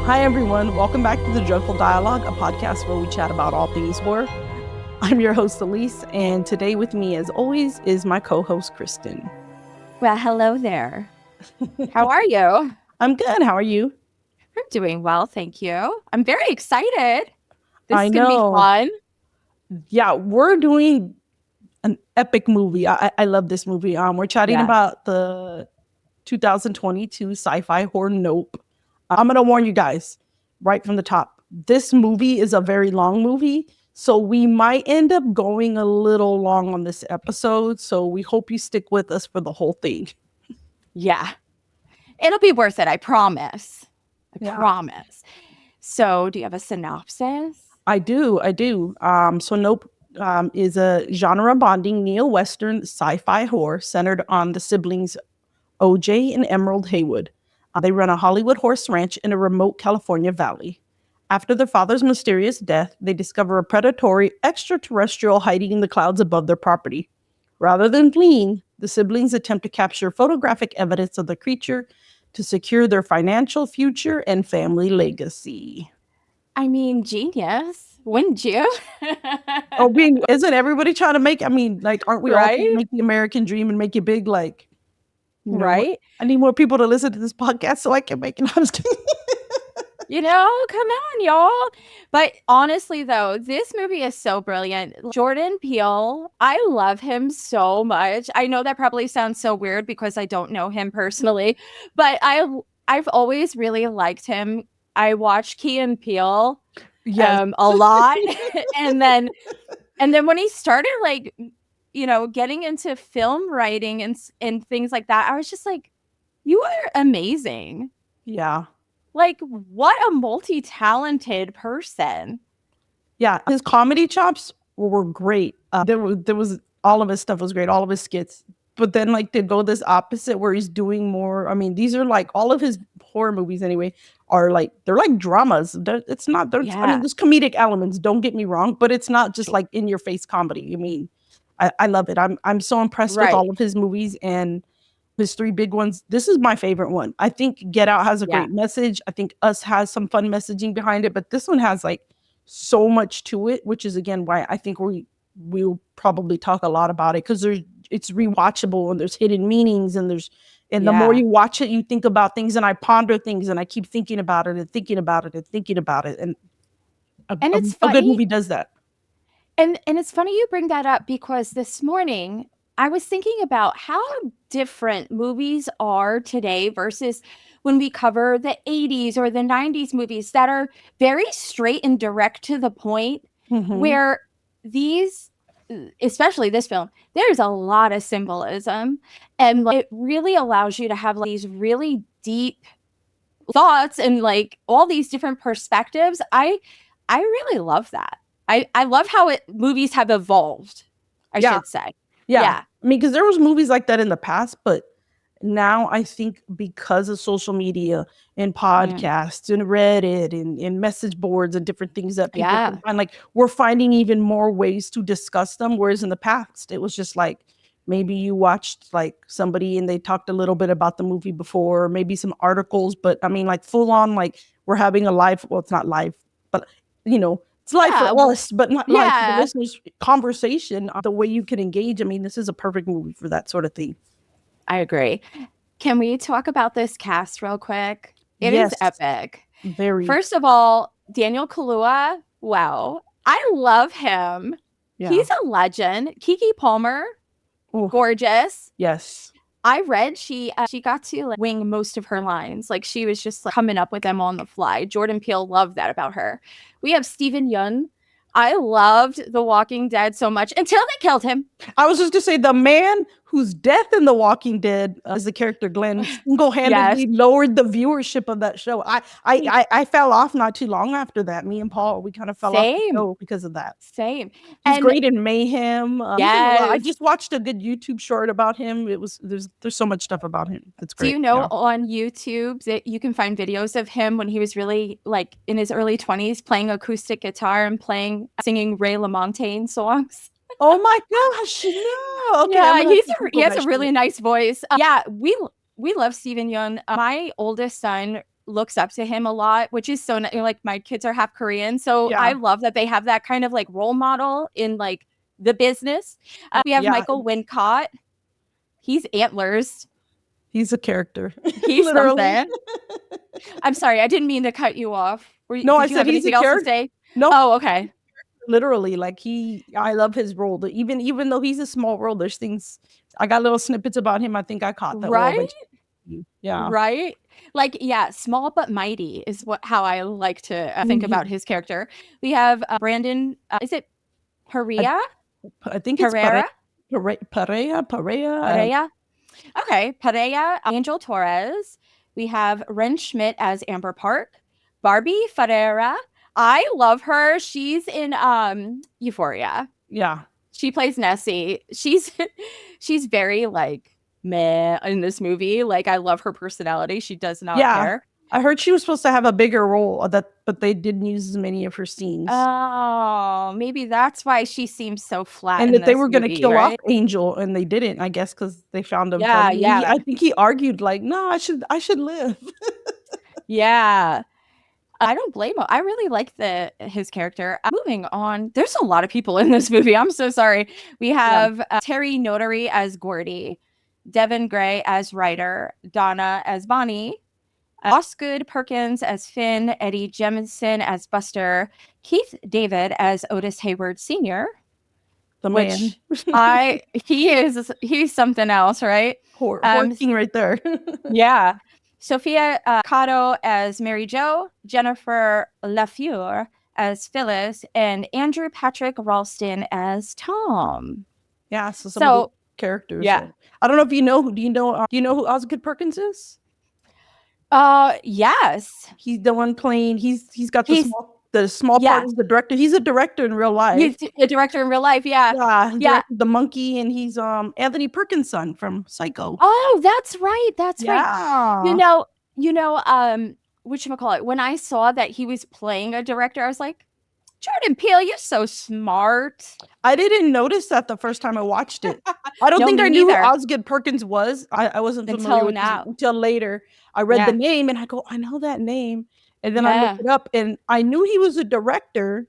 Hi, everyone. Welcome back to The Dreadful Dialogue, a podcast where we chat about all things horror. I'm your host, Alyse, and today with me, as always, is my co-host, Kristen. Well, hello there. How are you? I'm good. How are you? I'm doing well, thank you. I'm very excited. This I is going to be know. fun. Yeah, we're doing an epic movie. I love this movie. We're chatting about the 2022 sci-fi horror Nope. I'm going to warn you guys right from the top. This movie is a very long movie, so we might end up going a little long on this episode. So we hope you stick with us for the whole thing. Yeah. It'll be worth it, I promise. I promise. So, do you have a synopsis? I do. So Nope is a genre-bonding neo-Western sci-fi horror centered on the siblings OJ and Emerald Haywood. They run a Hollywood horse ranch in a remote California valley. After their father's mysterious death, they discover a predatory extraterrestrial hiding in the clouds above their property. Rather than fleeing, the siblings attempt to capture photographic evidence of the creature to secure their financial future and family legacy. I mean, genius. Wouldn't you? Isn't everybody trying to make, aren't we all trying to make the American dream and make it big? Right? I need more people to listen to this podcast so I can make it. I'm just kidding. Come on, y'all. But honestly, though, this movie is so brilliant. Jordan Peele, I love him so much. I know that probably sounds so weird because I don't know him personally, but I've always really liked him. I watched Key and Peele a lot. and then when he started getting into film writing and things like that, I was just like, you are amazing. Yeah. Like, what a multi-talented person. Yeah, his comedy chops were great. There was all of his stuff was great, all of his skits. But then to go this opposite where he's doing more. I mean, these are all of his horror movies anyway are they're like dramas. It's not. I mean, there's comedic elements. Don't get me wrong, but it's not just in your face comedy. I mean, I love it. I'm so impressed with all of his movies and his three big ones. This is my favorite one. I think Get Out has a great message. I think Us has some fun messaging behind it, but this one has so much to it, which is again why I think we'll probably talk a lot about it, because it's rewatchable and there's hidden meanings and the more you watch it, you think about things, and I ponder things and I keep thinking about it and thinking about it and thinking about it. And it's funny. A good movie does that. And it's funny you bring that up, because this morning I was thinking about how different movies are today versus when we cover the 80s or the 90s movies that are very straight and direct to the point, where these, especially this film, there's a lot of symbolism, and it really allows you to have these really deep thoughts and all these different perspectives. I really love that. I love how movies have evolved, I should say. Yeah. I mean, because there was movies like that in the past, but now I think because of social media and podcasts and Reddit and message boards and different things that people can find, we're finding even more ways to discuss them. Whereas in the past, it was just maybe you watched somebody and they talked a little bit about the movie before, or maybe some articles, but I mean, full on, we're having a live, well, it's not live, but it's live for us, but not live for the listeners. Conversation, the way you can engage. I mean, this is a perfect movie for that sort of thing. I agree. Can we talk about this cast real quick? It is epic. Very. First of all, Daniel Kaluuya. Wow. I love him. Yeah. He's a legend. Keke Palmer. Ooh. Gorgeous. Yes. I read she got to wing most of her lines. She was just coming up with them on the fly. Jordan Peele loved that about her. We have Steven Yeun. I loved The Walking Dead so much until they killed him. I was just to say, the man whose death in The Walking Dead as the character Glenn single-handedly lowered the viewership of that show. I fell off not too long after that. Me and Paul, we kind of fell off the show because of that. Same. He's great in Mayhem. I just watched a good YouTube short about him. There's so much stuff about him. It's great. Do you know on YouTube that you can find videos of him when he was really in his early 20s playing acoustic guitar and singing Ray LaMontagne songs? Oh my gosh, no. Okay, he has a really nice voice. We love Steven Yeun. My oldest son looks up to him a lot, which is so like my kids are half Korean. So Yeah. I love that they have that kind of like role model in like the business. We have Yeah. Michael Wincott. He's Antlers. He's a character. He's Literally. something. I'm sorry. I didn't mean to cut you off. No, I Did you said have he's a anything else to character. say? No, Oh, okay. literally, like I love his role. Even though he's a small role, there's things I got little snippets about him. I think I caught that. Right? Yeah. Right? Like, yeah, small but mighty is how I like to think about his character. We have Brandon, is it Perea? I think it's Pereira? Perea. Perea? Okay, Perea, Angel Torres. We have Ren Schmidt as Amber Park. Barbie Ferreira. I love her. She's in Euphoria. Yeah. She plays Nessie. She's very like meh in this movie. Like I love her personality. She does not care. I heard she was supposed to have a bigger role but they didn't use as many of her scenes. Oh, maybe that's why she seems so flat. And that they were going to kill off Angel, and they didn't, I guess, because they found him. Yeah, funny. yeah. I think he argued like, "No, I should live." Yeah. I don't blame him. I really like his character. Moving on, there's a lot of people in this movie. I'm so sorry. We have Terry Notary as Gordy, Devin Gray as Ryder, Donna as Bonnie, Osgood Perkins as Finn, Eddie Jemison as Buster, Keith David as Otis Hayward Sr., The man. he's something else, right? King right there. Yeah. Sophia Cotto as Mary Jo, Jennifer LaFleur as Phyllis, and Andrew Patrick Ralston as Tom. Yeah, so some of the characters. Yeah. I don't know if you know do you know who Osgood Perkins is? Yes. He's the one playing he's got the small part as the director. He's a director in real life. He's a director in real life, yeah. Yeah. The monkey, and he's Anthony Perkins' son from Psycho. Oh, that's right. That's right. Whatchamacallit, when I saw that he was playing a director, I was like, Jordan Peele, you're so smart. I didn't notice that the first time I watched it. I don't think I knew who Osgood Perkins was. I wasn't familiar with him until later. I read the name and I go, I know that name. And then I looked it up and I knew he was a director,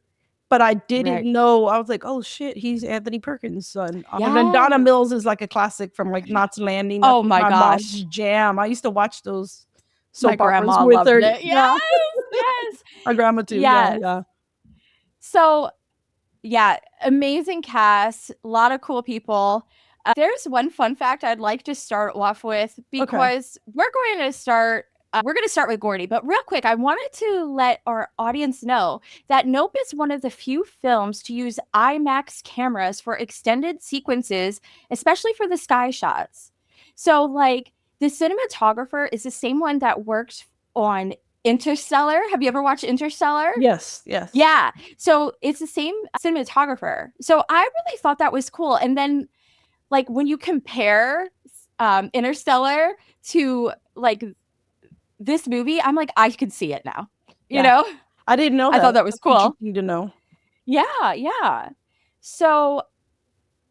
but I didn't know. I was like, oh shit, he's Anthony Perkins' son. And then Donna Mills is like a classic from like Knots Landing. Oh my gosh. Mom's jam. I used to watch those soap operas with her. Yes. My grandma too. Yes. Yeah. So, yeah, amazing cast, a lot of cool people. There's one fun fact I'd like to start off with because we're going to start with Gordy. But real quick, I wanted to let our audience know that Nope is one of the few films to use IMAX cameras for extended sequences, especially for the sky shots. So, like, the cinematographer is the same one that worked on Interstellar. Have you ever watched Interstellar? Yes. Yeah. So it's the same cinematographer. So I really thought that was cool. And then, like, when you compare Interstellar to like this movie, I'm like, I could see it now. You know? I didn't know that. I thought that was cool. You need to know. Yeah. So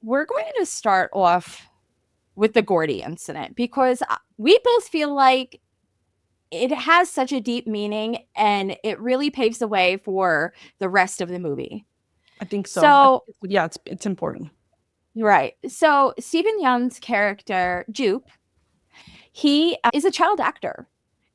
we're going to start off with the Gordy incident because we both feel like it has such a deep meaning and it really paves the way for the rest of the movie. I think so. So yeah, it's important. Right. So Stephen Yeun's character, Jupe, he is a child actor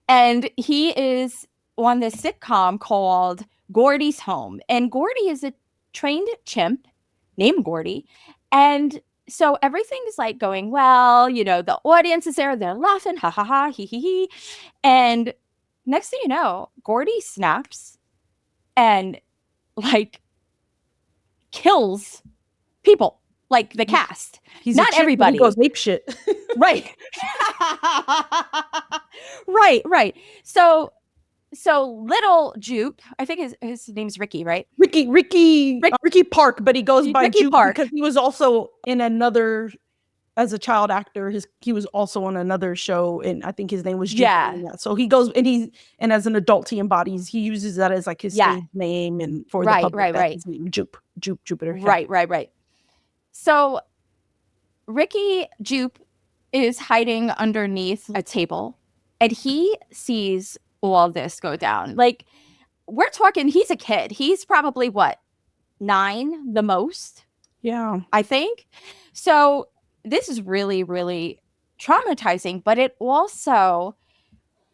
and he is on this sitcom called Gordy's Home. And Gordy is a trained chimp named Gordy. And so everything's like going well, you know, the audience is there, they're laughing, ha ha ha, hee hee hee. And next thing you know, Gordy snaps and like kills people, like the cast. He's not everybody. He goes ape shit. Right. right. So little Jupe, I think his name's Ricky, right? Ricky Park, but he goes by Jupe because he was also in another, as a child actor, he was also on another show, and I think his name was Jupe. Yeah. So he goes and as an adult he uses that as like his stage name, and for the public that's his name, Jupiter. Right. So Ricky Jupe is hiding underneath a table and he sees all this go down. Like, we're talking, he's a kid. He's probably what, 9 the most, Yeah. I think. So this is really, really traumatizing, but it also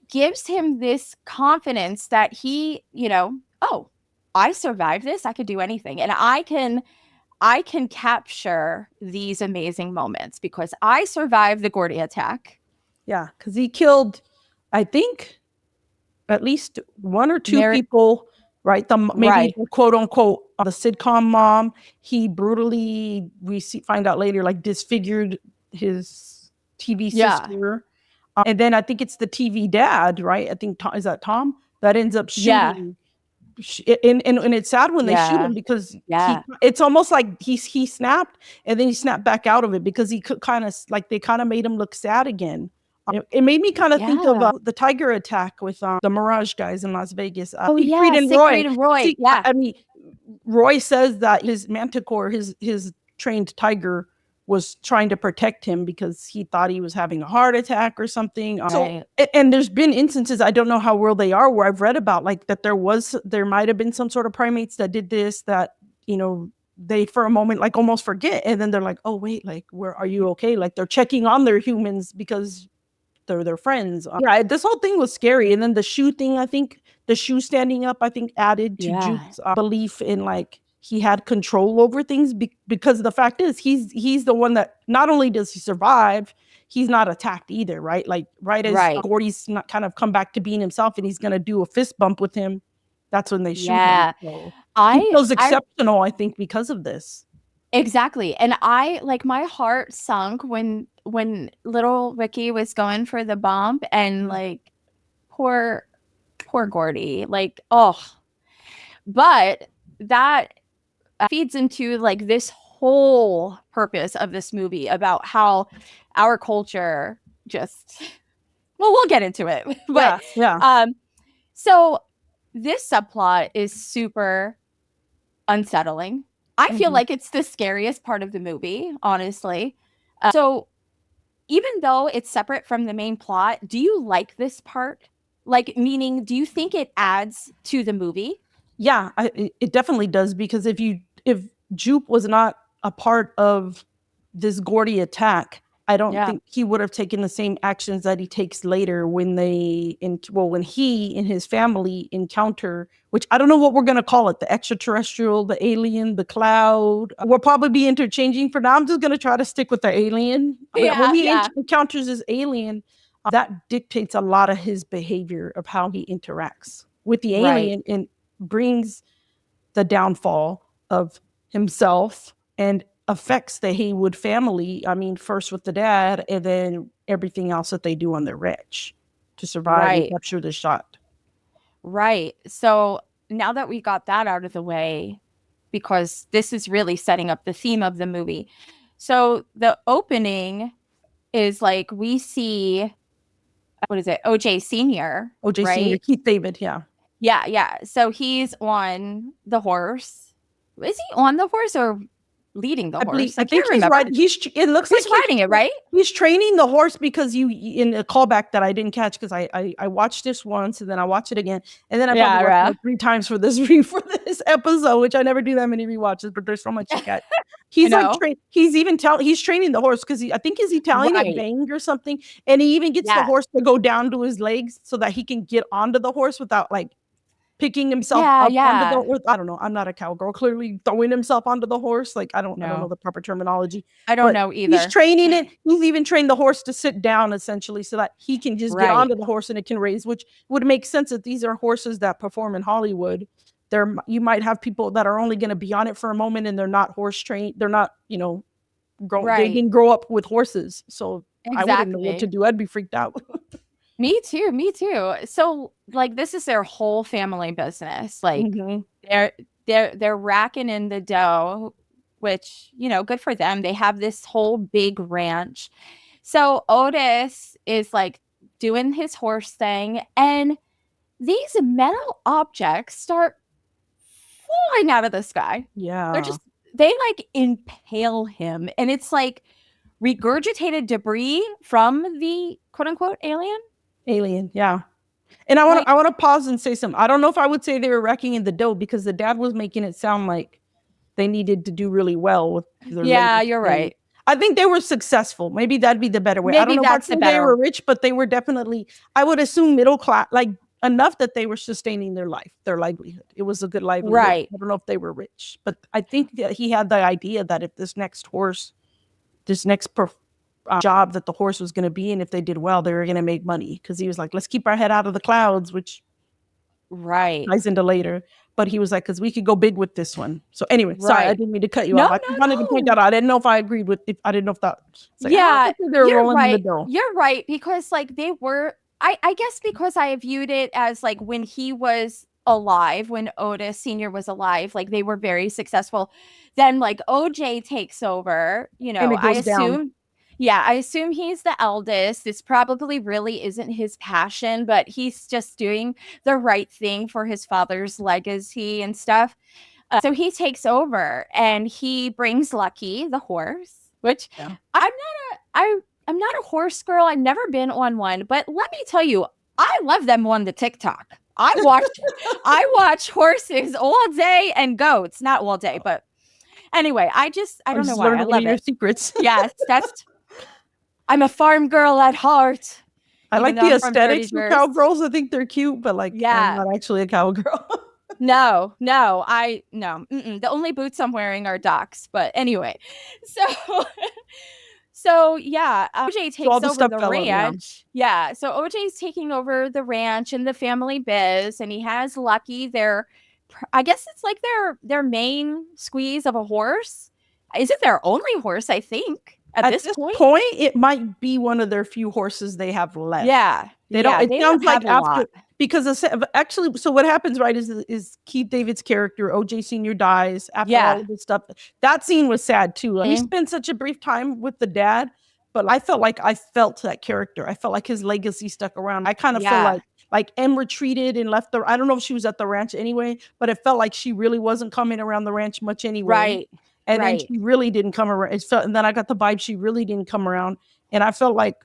gives him this confidence that he, oh, I survived this. I could do anything. And I can capture these amazing moments because I survived the Gordy attack. Yeah. Because he killed, I think, at least one or two Mary, people, right? Maybe right. the quote unquote the sitcom mom. He brutally, find out later, like disfigured his TV Yeah. sister. And then I think it's the TV dad, right? I think is that Tom that ends up Yeah. shooting. And it's sad when they shoot Yeah. him because Yeah. it's almost like he snapped and then he snapped back out of it because he could kind of like they kind of made him look sad again. It made me kind of think of Yeah. the tiger attack with the Mirage guys in Las Vegas. Oh Siegfried yeah. and Roy. Siegfried and Roy. See, Yeah. I mean, Roy says that his manticore, his trained tiger, was trying to protect him because he thought he was having a heart attack or something. So, Right. and there's been instances, I don't know how real they are, where I've read about like that there might have been some sort of primates that did this, that, they for a moment like almost forget. And then they're like, oh, wait, like, where are you okay? Like they're checking on their humans because they're their friends. Yeah, this whole thing was scary. And then the shoe thing, I think the shoe standing up, I think added to Yeah. Juke's belief in like he had control over things because the fact is he's the one that not only does he survive, he's not attacked either, right? Like right as Right. Gordy's not kind of come back to being himself and he's gonna do a fist bump with him, that's when they shoot him. Yeah. So he I feels I exceptional, I think, because of this. exactly. And I like my heart sunk when little Ricky was going for the bump and like poor poor Gordy. Like, oh, but that feeds into like this whole purpose of this movie about how our culture just, well, we'll get into it. But Yeah, yeah. so this subplot is super unsettling. I feel Mhm. like it's the scariest part of the movie, honestly. So even though it's separate from the main plot, do you like this part? Like, meaning, do you think it adds to the movie? Yeah, it definitely does, because if Jupe was not a part of this Gordy attack, I don't Yeah. think he would have taken the same actions that he takes later when when he and his family encounter, which I don't know what we're gonna call it, the extraterrestrial, the alien, the cloud. We'll probably be interchanging for now. I'm just gonna try to stick with the alien. When Yeah, he yeah. encounters this alien, that dictates a lot of his behavior of how he interacts with the Right. alien and brings the downfall of himself and affects the Haywood family. I mean, first with the dad and then everything else that they do on the ranch to survive and Right. capture the shot. Right. So now that we got that out of the way, because this is really setting up the theme of the movie. So the opening is like we see, what is it, OJ Sr., OJ Sr., right? Keith David, yeah. Yeah, yeah. So he's on the horse. Is he on the horse or leading the horse? I I think can't he's remember. right. It looks like He's riding it, right? he's training the horse because you in a callback that I didn't catch because I watched this once and then I watched it again and then I probably Yeah, watched it yeah. like 3 times for this for this episode, which I never do that many rewatches, but there's so much to catch. I He's like know. he's training the horse because I think he's telling it Right. banged or something, and he even gets the Yeah. horse to go down to his legs so that he can get onto the horse without like picking himself Yeah, up onto the yeah. or I don't know, I'm not a cowgirl, clearly throwing himself onto the horse, like, I don't know No, the proper terminology, I don't but know he's either. training it. He's even trained the horse to sit down essentially so that he can just get Right. onto the horse and it can raise, which would make sense if these are horses that perform in Hollywood. You might have people that are only gonna be on it for a moment and they're not horse trained. They're not, they Right. didn't grow up with horses, so I wouldn't know what to Exactly. do. I'd be freaked out. Me too, me too. So, like, this is their whole family business. Like, Mhm. they're they're racking in the dough, which, good for them. They have this whole big ranch. So Otis is like doing his horse thing, and these metal objects start flying out of the sky. They're Yeah. just they like impale him, and it's like regurgitated debris from the quote unquote alien. Alien, yeah. And Like, I want to pause and say something. I don't know if I would say they were wrecking in the dough because the dad was making it sound like they needed to do really well with their yeah, latest you're thing. right. I think they were successful. Maybe that'd be the better way. I don't Maybe know if I'd that's say the they better. were rich, but they were definitely, I would assume middle class, like enough that they were sustaining their life, their livelihood. It was a good livelihood. Right. I don't know if they were rich, but I think that he had the idea that if this next horse, this next job that the horse was going to be in, if they did well, they were going to make money. Because he was like, let's keep our head out of the clouds, which Right. ties into later. But he was like, because we could go big with this one. So anyway, sorry, I Right. didn't mean to cut you No, off. I wanted to point no. that out. I didn't know if I agreed with. If I didn't know if that. It's like Yeah, they were you're rolling in the right. dough. You're right because like they were I guess because I viewed it as like when he was alive, when Otis Sr. was alive, like they were very successful. Then like OJ takes over, And it goes down. I assume he's the eldest. This probably really isn't his passion, but he's just doing the right thing for his father's legacy and stuff. So he takes over and he brings Lucky, the horse, which Yeah. I'm not a horse girl. I've never been on one, but let me tell you, I love them on the TikTok. I watch horses all day and goats, not all day, but anyway, I don't know why I Learn one of love your it. secrets. Yes, I'm a farm girl at heart. I Even like though the I'm from aesthetics of 31st. cowgirls. I think they're cute, but like I'm Yeah. not actually a cowgirl. No. The only boots I'm wearing are Docs. But anyway, so so yeah, OJ So all takes the over stuff the fell out. Yeah. ranch. Yeah, so OJ's taking over the ranch and the family biz, and he has Lucky. I guess it's like their main squeeze of a horse. Is it their only horse? I think at this point. It might be one of their few horses they have left. Yeah, They don't. It they sounds don't like have a lot. because actually, so what happens, right, is Keith David's character, OJ Sr. dies after all of this stuff. That scene was sad too. He spent such a brief time with the dad, but I felt like I felt that character. I felt like his legacy stuck around. I kind of feel like M retreated and left I don't know if she was at the ranch anyway, but it felt like she really wasn't coming around the ranch much anyway. Right. And then she really didn't come around. And then I got the vibe she really didn't come around. And I felt like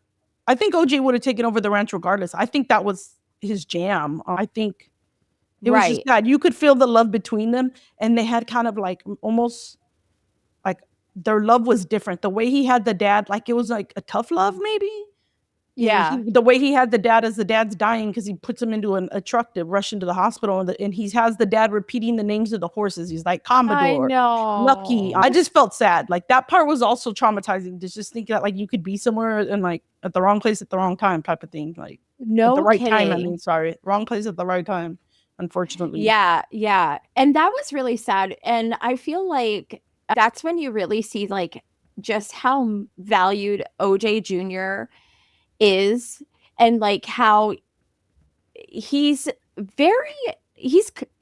I think OJ would have taken over the ranch regardless. I think that was his jam. I think it was just that you could feel the love between them, and they had kind of like almost like their love was different. The way he had the dad, like it was like a tough love, maybe. The way he had the dad as the dad's dying because he puts him into a truck to rush into the hospital, and he has the dad repeating the names of the horses. He's like Commodore, Lucky. I just felt sad. Like that part was also traumatizing to just think that like you could be somewhere and like at the wrong place at the wrong time type of thing. Like at the right time. I mean, sorry, wrong place at the right time. Unfortunately. Yeah. And that was really sad. And I feel like that's when you really see like just how valued OJ Jr. is and like how he's a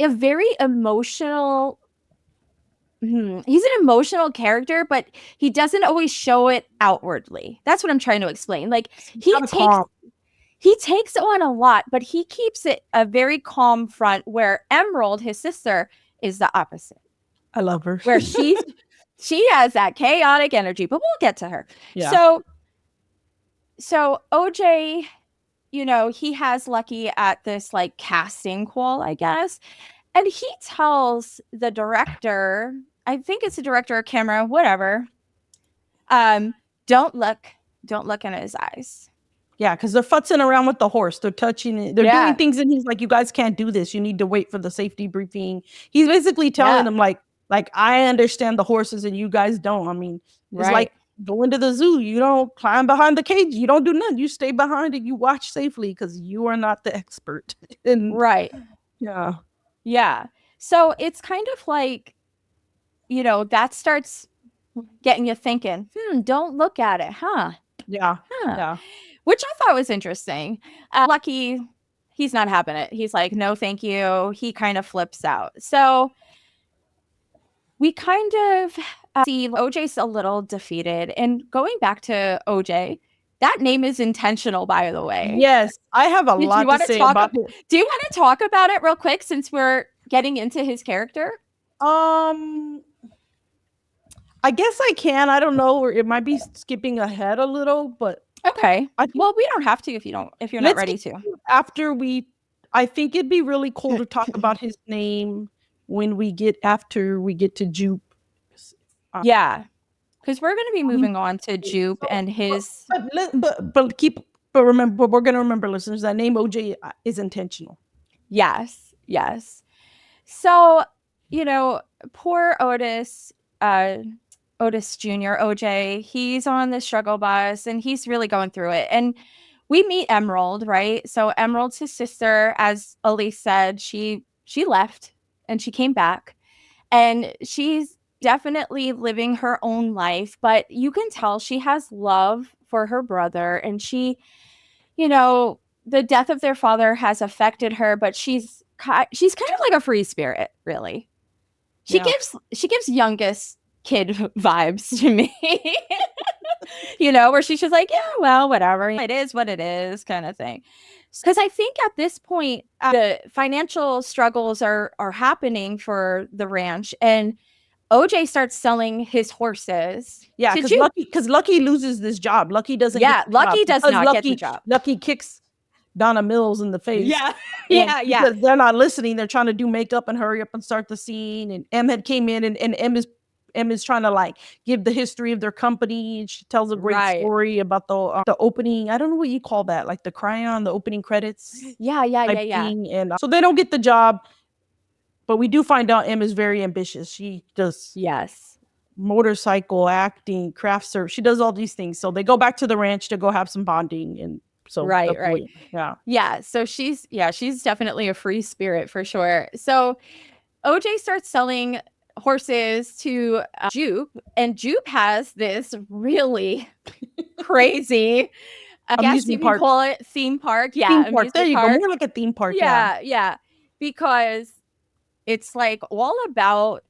very emotional he's an emotional character, but he doesn't always show it outwardly. That's what I'm trying to explain. Like he takes on a lot, but he keeps it a very calm front, where Emerald, his sister, is the opposite. I love her. Where she has that chaotic energy, but we'll get to her. Yeah. So OJ, he has Lucky at this like casting call, I guess. And he tells the director, I think it's the director or camera, whatever, don't look in his eyes. Yeah, because they're futzing around with the horse. They're touching it. They're doing things, and he's like, "You guys can't do this. You need to wait for the safety briefing." He's basically telling them, like I understand the horses, and you guys don't. I mean, it's like going to the zoo. You don't climb behind the cage. You don't do nothing. You stay behind and you watch safely because you are not the expert. Yeah. So it's kind of like, that starts getting you thinking. Don't look at it, huh? Yeah. Which I thought was interesting. Lucky, he's not having it. He's like, no, thank you. He kind of flips out. So we kind of see OJ's a little defeated. And going back to OJ, that name is intentional, by the way. Yes, I have a lot to say about it. Do you want to talk about it real quick since we're getting into his character? I guess I can. I don't know, or it might be skipping ahead a little, but okay. Well, we don't have to if you're not ready to. After we I think it'd be really cool to talk about his name when after we get to Jupe. Uh, Yeah, because we're going to be I mean, moving on to Jupe so, and his. but remember, but we're gonna remember, listeners, that name OJ is intentional. Yes, yes. So, you know, poor Otis, uh, Otis Jr., OJ, he's on the struggle bus and he's really going through it. And we meet Emerald, right? So Emerald's his sister, as Elise said, she left and she came back. And she's definitely living her own life, but you can tell she has love for her brother. And the death of their father has affected her, but she's kind of like a free spirit, really. She Yeah. gives youngest kid vibes to me. Where she's just like, yeah, well, whatever. It is what it is, kind of thing. Because I think at this point, the financial struggles are happening for the ranch, and OJ starts selling his horses. Yeah, to because Jupe. Lucky loses this job. Lucky doesn't get Yeah, the job Lucky does because not get the job. Lucky kicks Donna Mills in the face. Yeah, And yeah. because they're not listening, they're trying to do makeup and hurry up and start the scene. And M had came in, and M is trying to like give the history of their company. And she tells a great Right. story about the opening. I don't know what you call that, like the opening credits Yeah. type thing. And so they don't get the job, but we do find out M is very ambitious. She does Yes. motorcycle acting, craft service. She does all these things. So they go back to the ranch to go have some bonding, and so Right. yeah. Yeah. So she's definitely a free spirit for sure. So OJ starts selling horses to Jupe, and Jupe has this really crazy, I guess you Amusement can park. call it theme park. Yeah, Theme park. There amusement you go. park. More like a theme park. Yeah. Yeah, because it's like all about,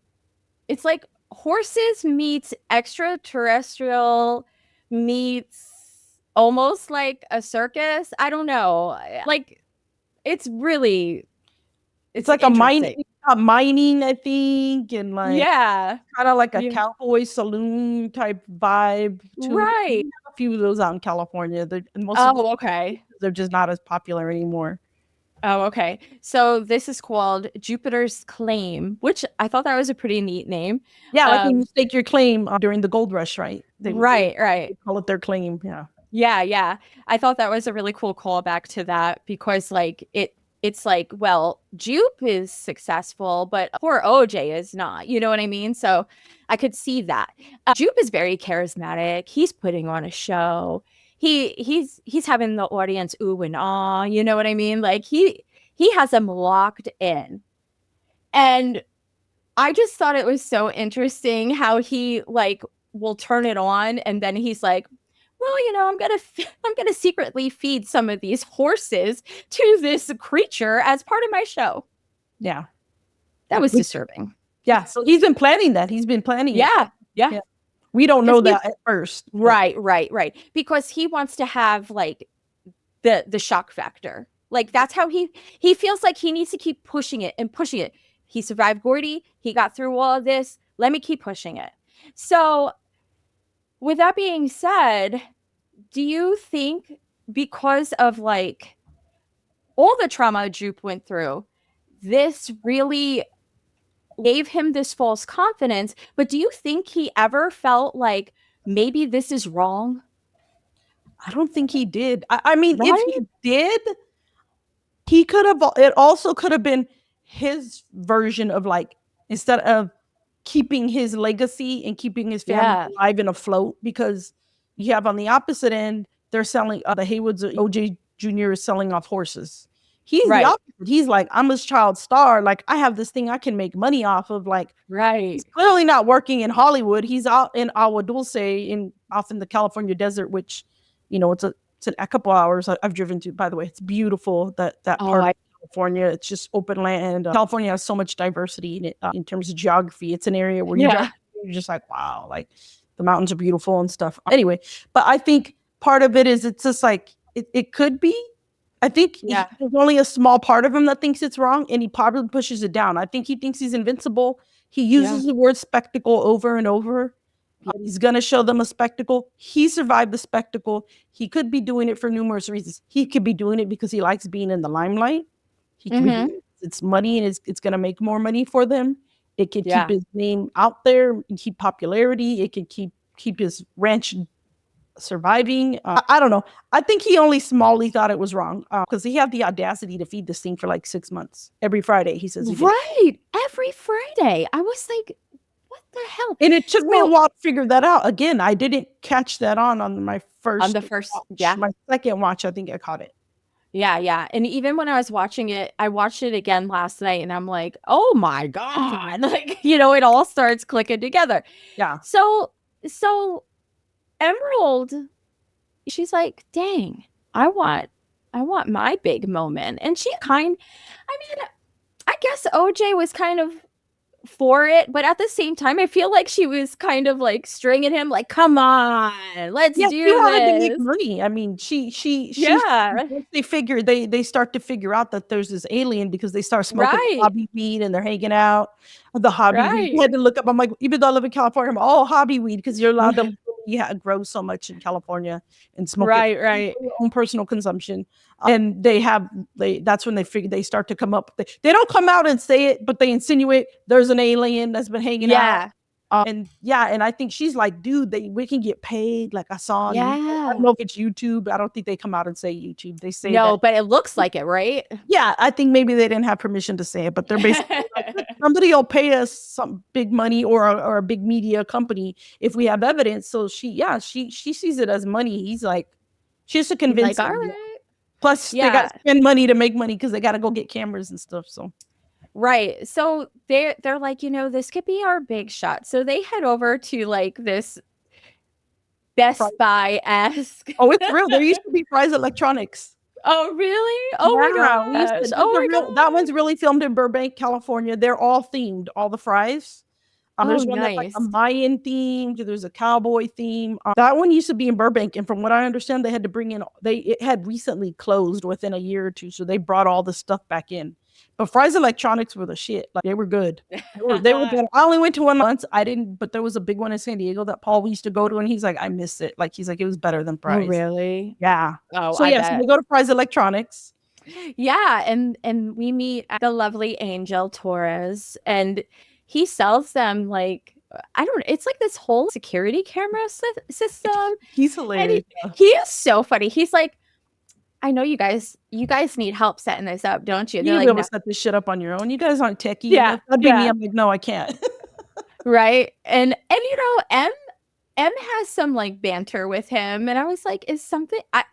it's like horses meets extraterrestrial meets almost like a circus. I don't know. Like it's really It's like a mining, I think, and like Yeah. kind of like a Yeah. cowboy saloon type vibe to it. We Right. have a few of those out in California. Most of them, Oh, okay. they're just not as popular anymore. Oh, okay. So this is called Jupiter's Claim, which I thought that was a pretty neat name. Yeah, like when you stake your claim during the gold rush, right? Right. They call it their claim. Yeah. Yeah. I thought that was a really cool callback to that because like it's like, well, Jupe is successful, but poor OJ is not. You know what I mean? So I could see that. Jupe is very charismatic. He's putting on a show. He's having the audience ooh and ah. You know what I mean? Like he has them locked in, and I just thought it was so interesting how he like will turn it on and then he's like, well, I'm gonna secretly feed some of these horses to this creature as part of my show. Yeah. That was disturbing. Yeah. So he's been planning that. He's been planning it. Yeah. We don't know that at first. Right. Because he wants to have like the shock factor. Like that's how he feels like he needs to keep pushing it and pushing it. He survived Gordy. He got through all of this. Let me keep pushing it. So with that being said, do you think because of like all the trauma Jupe went through, this really gave him this false confidence? But do you think he ever felt like maybe this is wrong? I don't think he did. I mean, Right? if he did, he could have, it also could have been his version of like, instead of keeping his legacy and keeping his family alive and afloat, because you have on the opposite end, they're selling, the Haywoods, OJ Jr. is selling off horses. He's the opposite. He's like, I'm his child star. Like, I have this thing I can make money off of. Like, he's clearly not working in Hollywood. He's out in Agua Dulce, off in the California desert, which, it's a couple hours I've driven to. By the way, it's beautiful, that part of California. It's just open land. California has so much diversity in it, in terms of geography. It's an area where you're just like, wow, like the mountains are beautiful and stuff. Anyway, but I think part of it is it's just like it could be. I think there's only a small part of him that thinks it's wrong, and he probably pushes it down. I think he thinks he's invincible. He uses the word spectacle over and over. He's going to show them a spectacle. He survived the spectacle. He could be doing it for numerous reasons. He could be doing it because he likes being in the limelight. He can Mhm. it's money, and it's gonna make more money for them. It could keep Yeah. his name out there and keep popularity. It could keep his ranch surviving. I don't know. I think he only smallly thought it was wrong because he had the audacity to feed this thing for like 6 months every Friday. He says he did, Right. Every Friday. I was like, what the hell? and it took me a So while to figure that out. Again, I didn't catch that on my on first the first, watch. yeah. My second watch, I think I caught it. Yeah, yeah. And even when I was watching it, I watched it again last night and I'm like, oh my God. Like, it all starts clicking together. Yeah. So, so Emerald, she's like, dang, I want my big moment. And I mean, I guess OJ was kind of for it, but at the same time, I feel like she was kind of like stringing him, like, come on, let's Yeah, she do wanted to make this. money. I mean, she Yeah, once they start to figure out that there's this alien because they start smoking the right, hobby weed and they're hanging out the hobby weed. I right, had to look up. I'm like, even though I live in California, I'm all hobby weed because you're allowed to grow so much in California and smoke it right, right. for your own personal consumption. And that's when they start to come up. They don't come out and say it, but they insinuate there's an alien that's been hanging out. Yeah, And I think she's like, dude, we can get paid. Like I saw on YouTube. I don't yeah. know if it's YouTube. I don't think they come out and say YouTube. They say that. No, but it looks like it, right? Yeah, I think maybe they didn't have permission to say it, but they're basically like, somebody will pay us some big money or a big media company if we have evidence. So she sees it as money. He's like, she has to He's convince like, all him. right. Plus, they got Yeah, to spend money to make money because they got to go get cameras and stuff. So right. So they're like, this could be our big shot. So they head over to like this Best Buy-esque. oh, it's real. There used to be Fry's Electronics. Oh, really? Oh my Yeah, we used gosh. to Oh my that one's god. really filmed in Burbank, California. They're all themed, all the fries. Oh, There's one that's like a nice. Mayan theme, there's a cowboy theme. That one used to be in Burbank, and from what I understand, they had to bring in it had recently closed within a year or two, so they brought all the stuff back in. But Fry's Electronics were the shit. Like they were good. They were better. I only went to one once. I didn't, but there was a big one in San Diego that Paul used to go to, and he's like, I miss it. Like he's like, it was better than Oh, Fry's. really? Yeah. Oh, So I yeah, so bet. they go to Fry's Electronics. Yeah, and we meet the lovely Angel Torres, and he sells them like I don't know. It's like this whole security camera system, He's and hilarious. he is so funny. He's like, I know you guys need help setting this up, don't you? They're You'll be like, able no. to set this shit up on your own. You guys aren't techie Yeah, enough. That'd be me. yeah, I'm like, no, I can't. right. And M has some like banter with him, and I was like,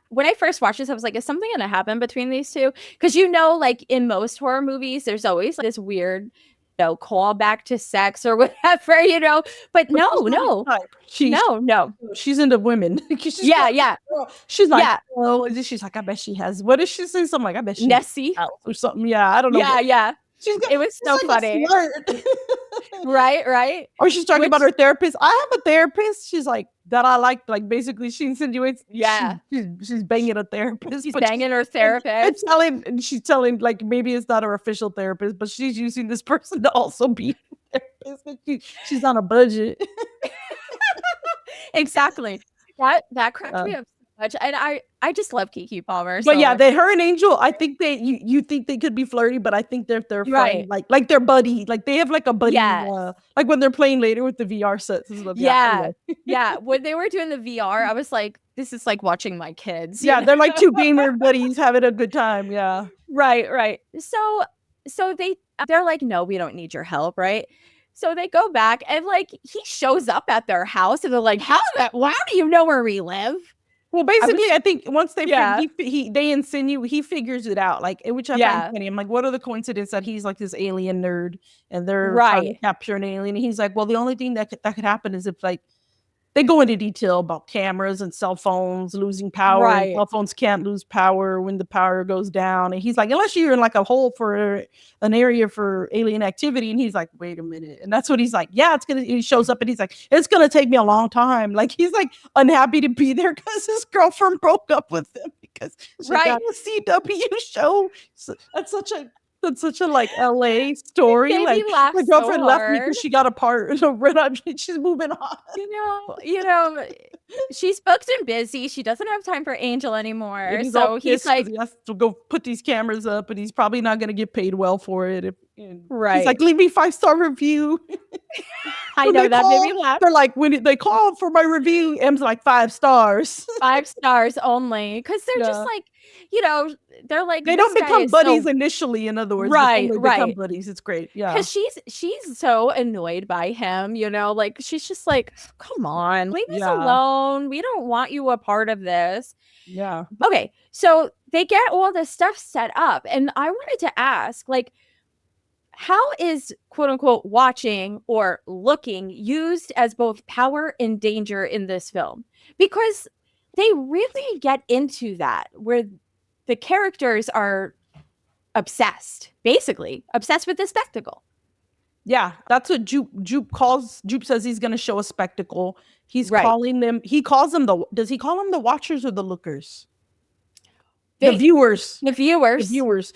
when I first watched this, I was like, is something gonna happen between these two? Because like in most horror movies, there's always like, this weird, callback to sex or whatever, But But no, she's not no, his type. no. She's into women. Yeah, yeah, She's like, yeah. oh, she's like, I bet she has. What does she say? Something like, I bet she has Nessie. a house or something. Yeah, I don't know. Yeah, yeah. She's got. It was It's so like funny. a flirt. Right, right. Or she's talking Which, about her therapist. I have a therapist. She's like that. I like basically she insinuates yeah, she's banging a therapist. she's But banging her therapist. she's telling like maybe it's not her official therapist, but she's using this person to also be a therapist. She's on a budget. Exactly. That cracked me up so much, and I just love Kiki Palmer But so yeah, much. her and Angel, I think you think they could be flirty, but I think they're Right. fun, like they're buddy, like they have like a buddy, Yes. like when they're playing later with the VR sets and stuff. Yeah, Yeah. anyway. Yeah. When they were doing the VR, I was like, this is like watching my kids. Yeah, they're like two gamer buddies having a good time. Yeah. Right, right. So they're like, no, we don't need your help, right? So they go back and like he shows up at their house and they're like, how do you know where we live? Well, basically, I think once they Yeah. they insinuate, he figures it out, like, which I find Yeah. funny. I'm like, what are the coincidences that he's like this alien nerd and they're trying to Right. capture an alien? And he's like, well, the only thing that could happen is if like they go into detail about cameras and cell phones losing power, and Right. cell phones can't lose power when the power goes down. And he's like, unless you're in like a hole for an area for alien activity. And he's like, wait a minute. And that's what he's like, yeah, he shows up and he's like, it's gonna take me a long time. Like he's like unhappy to be there because his girlfriend broke up with him because she Right. got a CW show. So that's such a That's such a like LA It story. made me Like laugh my so girlfriend left me hard. because she got a part. So she's moving on. She's booked and busy. She doesn't have time for Angel And anymore. he's all So he's pissed because like, he has to go put these cameras up, and he's probably not going to get paid well for it. And she's right. like, "Leave me 5-star review." I When know they that made me call, laugh. they're like, when they call for my review, M's like 5 stars. 5 stars only. Because they're just Yeah. like, you know, they're like, They this don't guy become is buddies so initially, in other words, but then right, they become right. buddies. It's great. Yeah. Because she's so annoyed by him, like she's just like, come on, leave us Yeah. alone. We don't want you a part of this. Yeah. Okay, so they get all this stuff set up, and I wanted to ask, like, how is quote unquote watching or looking used as both power and danger in this film? Because they really get into that where the characters are obsessed, basically obsessed with the spectacle. Yeah, that's what Jupe calls. Jupe says he's going to show a spectacle. He's Right. calling them. He calls them does he call them the watchers or the lookers? The They, viewers. the The viewers. viewers.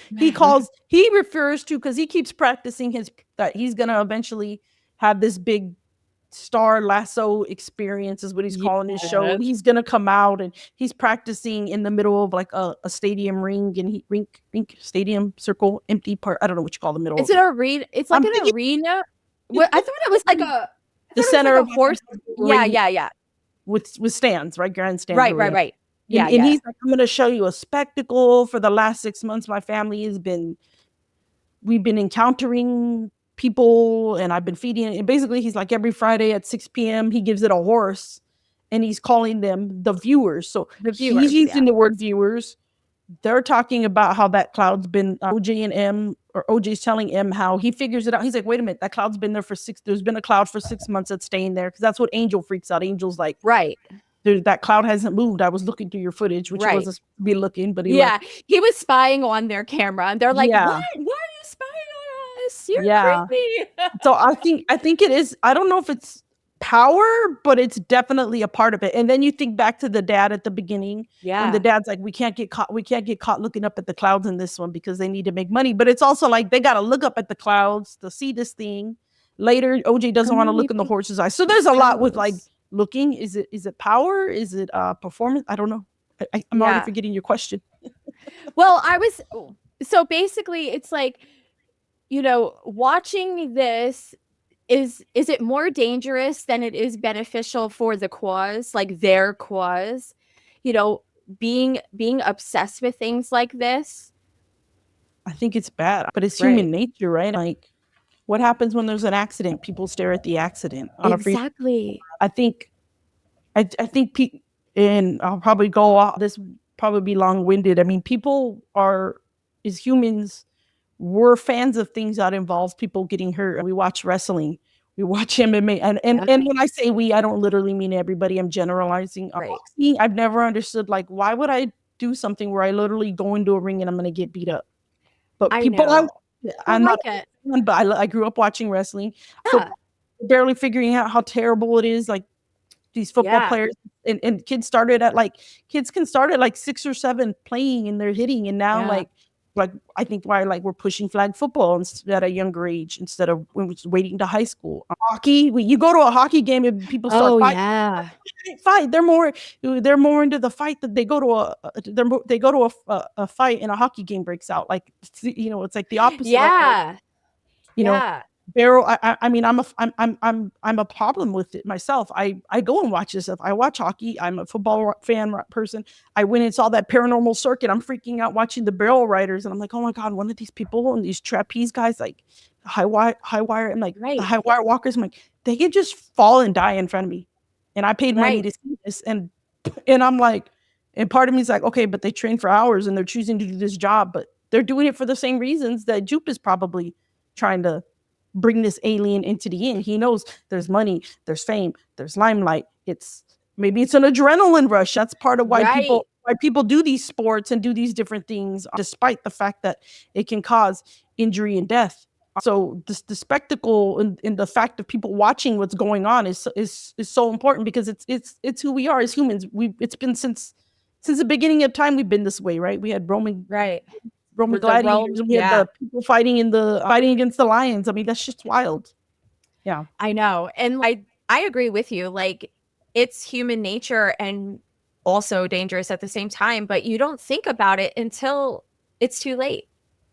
He refers to, because he keeps practicing that he's going to eventually have this big star lasso experience, is what he's calling his show. And he's going to come out, and he's practicing in the middle of like a stadium ring, and rink stadium circle empty part. I don't know what you call the middle. Is it an arena? It's like an arena. What I thought it was like the center of a horse. Yeah. With stands, right? Grandstands. Right. Yeah, and he's like, I'm going to show you a spectacle. For the last 6 months, my family we've been encountering people, and I've been feeding it. And basically, he's like, every Friday at 6 p.m., he gives it a horse, and he's calling them the viewers. So he's using the word viewers. They're talking about how that cloud's been OJ and M, or OJ's telling M how he figures it out. He's like, wait a minute, that cloud's been there there's been a cloud for 6 months that's staying there. Because that's what Angel freaks out. Angel's like, right. That cloud hasn't moved. I was looking through your footage, which he wasn't supposed to be looking, but he was spying on their camera, and they're like, what? Why are you spying on us? You're creepy. So I think it is. I don't know if it's power, but it's definitely a part of it. And then you think back to the dad at the beginning, when the dad's like, we can't get caught looking up at the clouds in this one because they need to make money. But it's also like they got to look up at the clouds to see this thing. Later, OJ doesn't want to look in the horse's eyes. So there's a lot with like looking. Is it power? Is it performance? I don't know. I'm already forgetting your question. Well, so basically it's like, watching this, is it more dangerous than it is beneficial for the cause, like their cause? Being obsessed with things like this. I think it's bad, but it's human nature, right? Like, what happens when there's an accident? People stare at the accident. Exactly. I think and I'll probably go off. This probably be long-winded. I mean, people as humans, we're fans of things that involve people getting hurt. We watch wrestling, we watch MMA, and when I say we, I don't literally mean everybody. I'm generalizing. Boxing, I've never understood, like, why would I do something where I literally go into a ring and I'm going to get beat up? But I'm not, but I grew up watching wrestling. So barely figuring out how terrible it is. Like, these football players and kids can start at like 6 or 7 playing, and they're hitting. And now like I think why we're pushing flag football at a younger age instead of waiting to high school. Hockey, you go to a hockey game and people start fight. They're more into the fight that they go to a fight, and a hockey game breaks out. Like, it's like the opposite. Barrel. I mean, I'm a problem with it myself. I go and watch this stuff. I watch hockey. I'm a football fan person. I went and saw that Paranormal Circuit. I'm freaking out watching the barrel riders, and I'm like, oh my god, one of these people and these trapeze guys, like high wire, and like the high wire walkers. I'm like, they could just fall and die in front of me, and I paid money to see this, and I'm like, and part of me is like, okay, but they train for hours and they're choosing to do this job, but they're doing it for the same reasons that Jupe is probably trying to bring this alien into the inn. He knows there's money, there's fame, there's limelight. Maybe it's an adrenaline rush. That's part of why people do these sports and do these different things, despite the fact that it can cause injury and death. So the spectacle and the fact of people watching what's going on is so important, because it's who we are as humans. It's been since the beginning of time, we've been this way, right? We had roaming Roman with the gladiators, Rome. and we had Yeah, the people fighting against the lions. I mean, that's just wild. Yeah. I know. And I agree with you. Like, it's human nature and also dangerous at the same time, but you don't think about it until it's too late.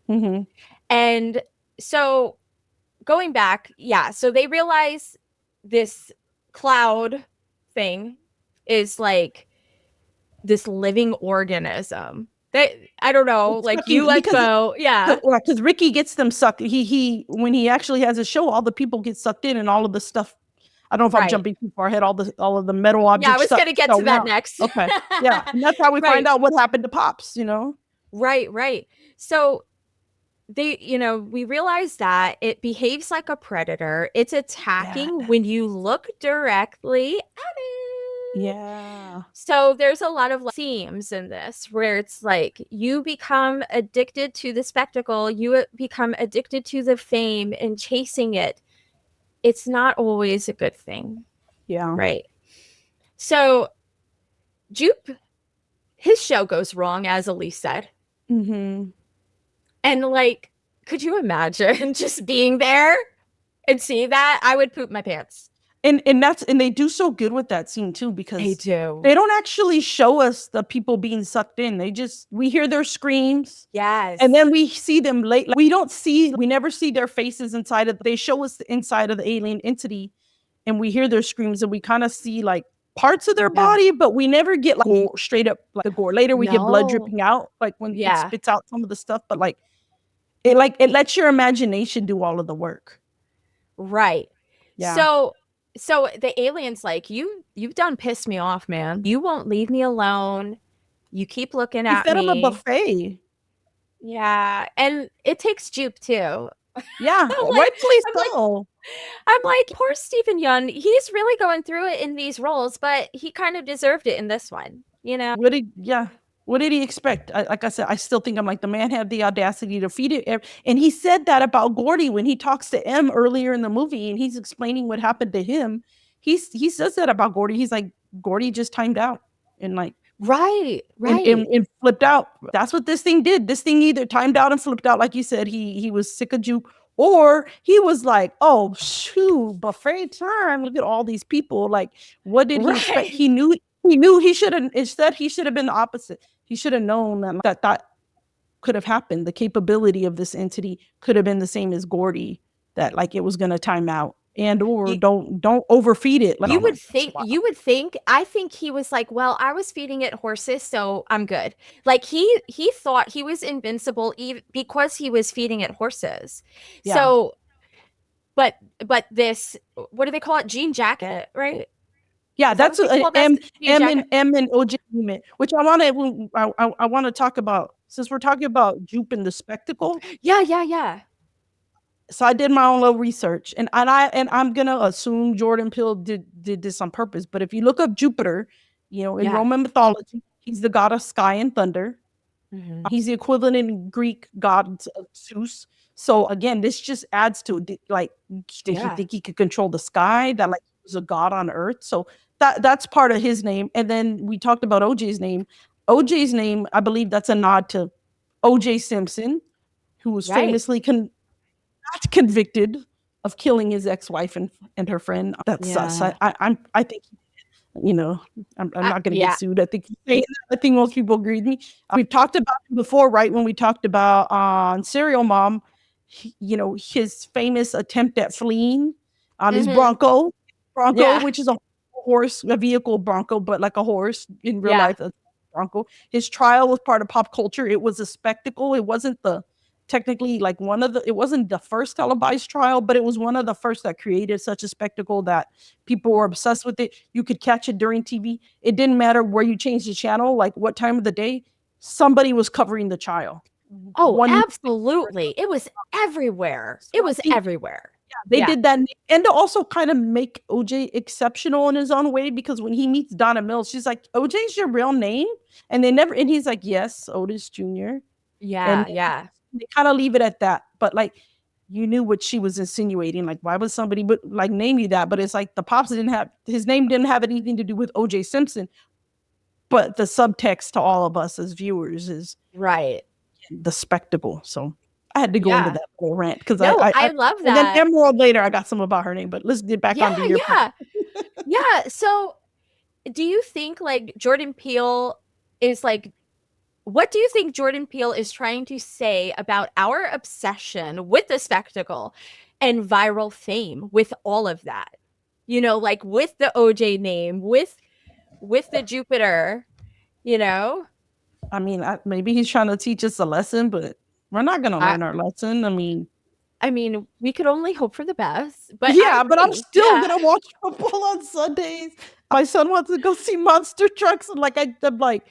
Mm-hmm. And so going back, yeah, so they realize this cloud thing is like this living organism. They, I don't know, It's like sucking because UFO. Yeah. because Ricky gets them sucked. He when he actually has a show, all the people get sucked in, and all of the stuff. I don't know if I'm Right. jumping too far ahead. All of the metal Yeah, I objects was stuff going to get to shown that out. next. Okay, yeah, and that's how we find Right. out what happened to Pops. You know. Right, right. So they, we realize that it behaves like a predator. It's Yeah. attacking when you look directly at it. Yeah. So there's a lot of themes in this where it's like you become addicted to the spectacle, you become addicted to the fame and chasing it. It's not always a good thing, Yeah. right? So Jupe, his show goes wrong, as Alyse said. Mm-hmm. And like, could you imagine just being there and seeing that? I would poop my pants. And they do so good with that scene too, They because do. they don't actually show us the people being sucked in. We hear their screams, and Yes. then we see them late. Like, we never see their faces inside of. They show us the inside of the alien entity, and we hear their screams, and we kind of see like parts of their Yeah. body, but we never get like gore, straight up like the gore. Later, we get blood No. dripping out, like when it Yeah. spits out some of the stuff. But it lets your imagination do all of the work. Right. Yeah. So the alien's like, you've done pissed me off, man. You won't leave me alone. You keep looking He at fed him a me. buffet. Yeah. And it takes Jupe too. Yeah, I'm like, rightfully I'm like, so. I'm like, poor Stephen Yun. He's really going through it in these roles, but he kind of deserved it in this one, Yeah. What did he expect? Like I said, I still think I'm like the man had the audacity to feed it, and he said that about Gordy when he talks to M earlier in the movie, and he's explaining what happened to him. He says that about Gordy. He's like Gordy just timed out and like Right, and, right. and, and flipped out. That's what this thing did. This thing either timed out and flipped out, like you said. He was sick of Jupe, or he was like, "Oh shoot, buffet time! Look at all these people." Like, what did he expect? Right. He knew. He knew he should have. Instead, he should have been the opposite. He should have known that could have happened. The capability of this entity could have been the same as Gordy. That like it was going to time out, and or You, don't overfeed it. Like, you oh my, would think, I think he was like, well, I was feeding it horses, so I'm good. Like he thought he was invincible even because he was feeding it horses. yeah. So, but this, what do they call it? Jean jacket, right? Yeah, Is that that's what they call this? Jean jacket? M and OJ movement, which I want to talk about since we're talking about Jupe and the spectacle. Yeah, yeah, yeah. So I did my own little research, and I'm gonna assume Jordan Peele did this on purpose. But if you look up Jupiter, in Yeah. Roman mythology, he's the god of sky and thunder. Mhm. He's the equivalent in Greek god of Zeus. So again, this just adds to like, did he Yeah. think he could control the sky? That like he was a god on earth. So that's part of his name. And then we talked about OJ's name. OJ's name, I believe that's a nod to OJ Simpson, who was Right. famously not convicted of killing his ex-wife and her friend. That's sus. Yeah. I think I'm not going to get Yeah. sued. I think most people agree with me. We've talked about him before, right? When we talked about on Serial Mom, his famous attempt at fleeing on his Mhm. Bronco, Yeah. which is a horse, a vehicle Bronco, but like a horse in real Yeah. life, a Bronco. His trial was part of pop culture. It was a spectacle. It wasn't technically like it wasn't the first televised trial, but it was one of the first that created such a spectacle that people were obsessed with it. You could catch it during TV. It didn't matter where you changed the channel, like what time of the day, somebody was covering the trial. Oh, absolutely. It was everywhere. So it was everywhere. They did that, and to also kind of make OJ exceptional in his own way, because when he meets Donna Mills, she's like, "OJ's your real name?" And he's like, "Yes, Otis Jr." Yeah, And yeah. they kind of leave it at that. But like, you knew what she was insinuating. Like, why would somebody like name you that? But it's like the pops his name didn't have anything to do with OJ Simpson. But the subtext to all of us as viewers is, Right. the spectacle. So I had to go into Yeah. that whole rant because No, I I love and then that. Emerald later, I got some about her name, but let's get back Yeah, onto your point. yeah. Yeah. So do you think like Jordan Peele is like what do you think Jordan Peele is trying to say about our obsession with the spectacle and viral fame with all of that? You know, like with the OJ name, with the Jupiter, you know? I mean, maybe he's trying to teach us a lesson, but we're not going to I learn our lesson. I mean, we could only hope for the best, but I Yeah, but I'm agree. still Yeah. gonna watch football on Sundays. My son wants to go see monster trucks, and I'm like,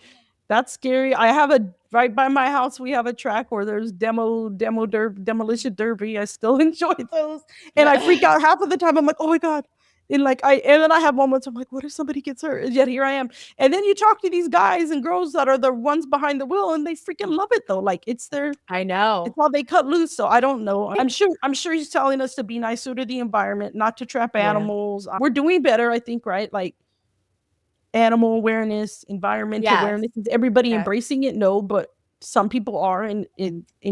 that's scary. I have a right by my house. We have a track where there's demolition derby. I still enjoy those, and I freak out half of the time. I'm like, oh my god. And then I have moments I'm like, what if somebody gets hurt? And yet here I am. And then you talk to these guys and girls that are the ones behind the wheel and they freaking love it though. Like I it's know. how they cut loose. So I don't know. I'm sure he's telling us to be nicer to the environment, not to trap Yeah. animals. We're doing better, I think, right? Like animal awareness, environmental Yes. awareness. Is everybody Yes. embracing it? No, but some people are in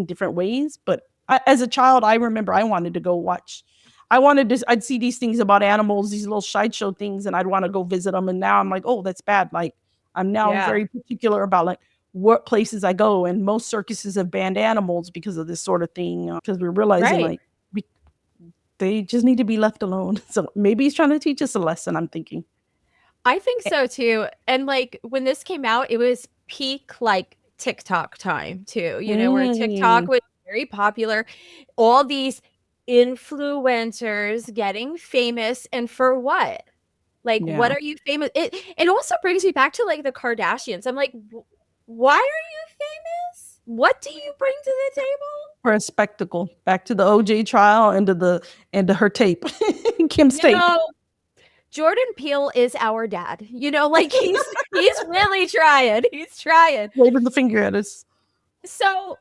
different ways. But as a child, I remember I wanted to go watch. I'd see these things about animals, these little sideshow things, and I'd want to go visit them. And now I'm like, oh, that's bad. Like I'm now Yeah. very particular about like what places I go. And most circuses have banned animals because of this sort of thing. Because we're realizing Right. like they just need to be left alone. So maybe he's trying to teach us a lesson. I'm thinking. I think so too. And like when this came out, it was peak like TikTok time too, you know, where TikTok Mm, was very popular. All these influencers getting famous. And for what? Like, what yeah. are you famous? It also brings me back to like the Kardashians. I'm like, why are you famous? What do you bring to the table? For a spectacle. Back to the OJ trial and to her tape. Kim's You tape. know, Jordan Peele is our dad. You know, like he's really trying. He's trying. Waving the finger at us. So,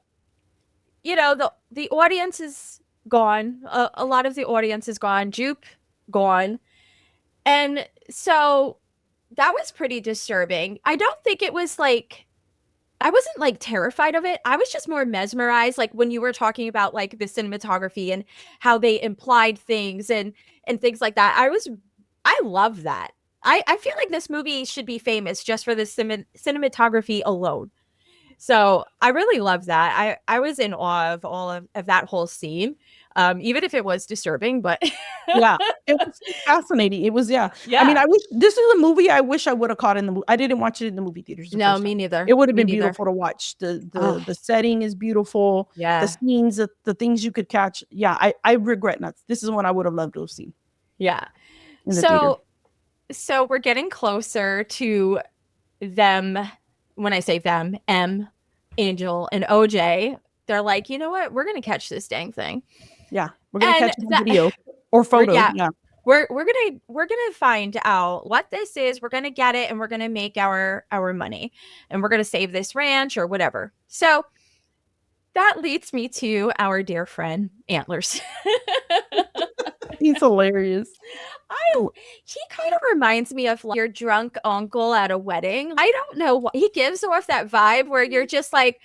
you know, the audience is gone. A lot of the audience is gone. Jupe gone. And so that was pretty disturbing. I don't think it was like I wasn't like terrified of it. I was just more mesmerized like when you were talking about like the cinematography and how they implied things and things like that. I love that. I feel like this movie should be famous just for the cinematography alone. So I really love that. I was in awe of all of that whole scene, even if it was disturbing. But Yeah. It was fascinating. It was, yeah. I mean, yeah, I wish this is a movie I wish I would have caught in the movie. I didn't watch it in the movie theaters the no, first me time. neither. It would have Me been neither. beautiful to watch. Oh, The setting is beautiful. The yeah, scenes, the things you could catch. Yeah, I regret not. This is one I would have loved to have seen yeah. in the theater. So we're getting closer to them. When I say them, M, Angel, and OJ, they're like, you know what? We're gonna catch this dang thing, Yeah. We're gonna and catch it on that video or we're photo. yeah, Yeah. we're gonna find out what this is. We're gonna get it, and we're gonna make our money, and we're gonna save this ranch or whatever. So that leads me to our dear friend Antlers. He's hilarious. I he kind of reminds me of like your drunk uncle at a wedding. I don't know what he gives off that vibe where you're just like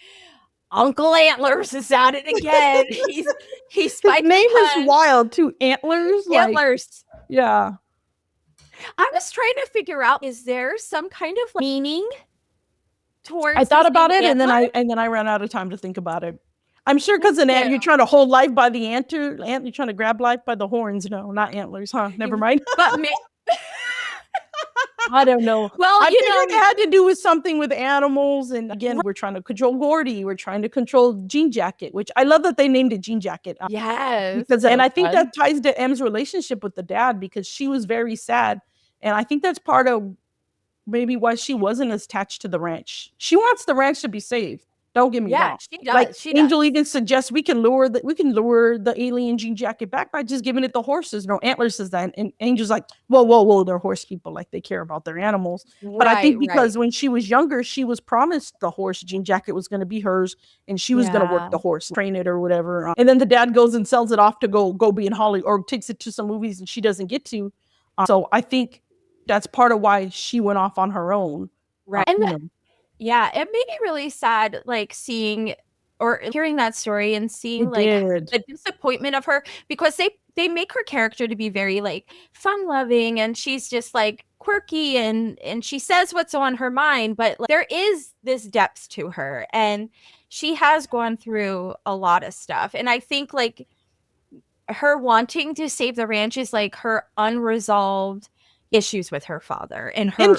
Uncle Antlers is at it again. He His spiked the name is pen. wild too. Antlers, like Antlers. yeah. I was trying to figure out is there some kind of like, meaning I towards thought his name about it and Antler? then I ran out of time to think about it. I'm sure Me because an ant, too. you're trying to hold life by the you're trying to grab life by the horns. No, not antlers, huh? Never mind. But me, I don't know. well, I you figured know, it had to do with something with animals. And again, we're trying to control Gordy. We're trying to control Jean Jacket, which I love that they named it Jean Jacket. yes, Because and so I think fun. that ties to M's relationship with the dad because she was very sad. And I think that's part of maybe why she wasn't attached to the ranch. She wants the ranch to be saved. Don't get me Yeah, wrong. she Like does. She does. Angel even suggests we can lure the alien Jean Jacket back by just giving it the horses. No, Antler says that, and Angel's like, whoa, whoa, whoa, they're horse people, like they care about their animals. But I Right, think right. because when she was younger, she was promised the horse Jean Jacket was going to be hers, and she was going to work Yeah. the horse, train it or whatever. And then the dad goes and sells it off to go be in Hollywood or takes it to some movies, and she doesn't get to. So I think that's part of why she went off on her own. Right. And You know, yeah, it made me really sad like seeing or hearing that story and seeing It like did. the disappointment of her, because they make her character to be very like fun loving, and she's just like quirky, and she says what's on her mind, but like, there is this depth to her, and she has gone through a lot of stuff. And I think like her wanting to save the ranch is like her unresolved issues with her father and And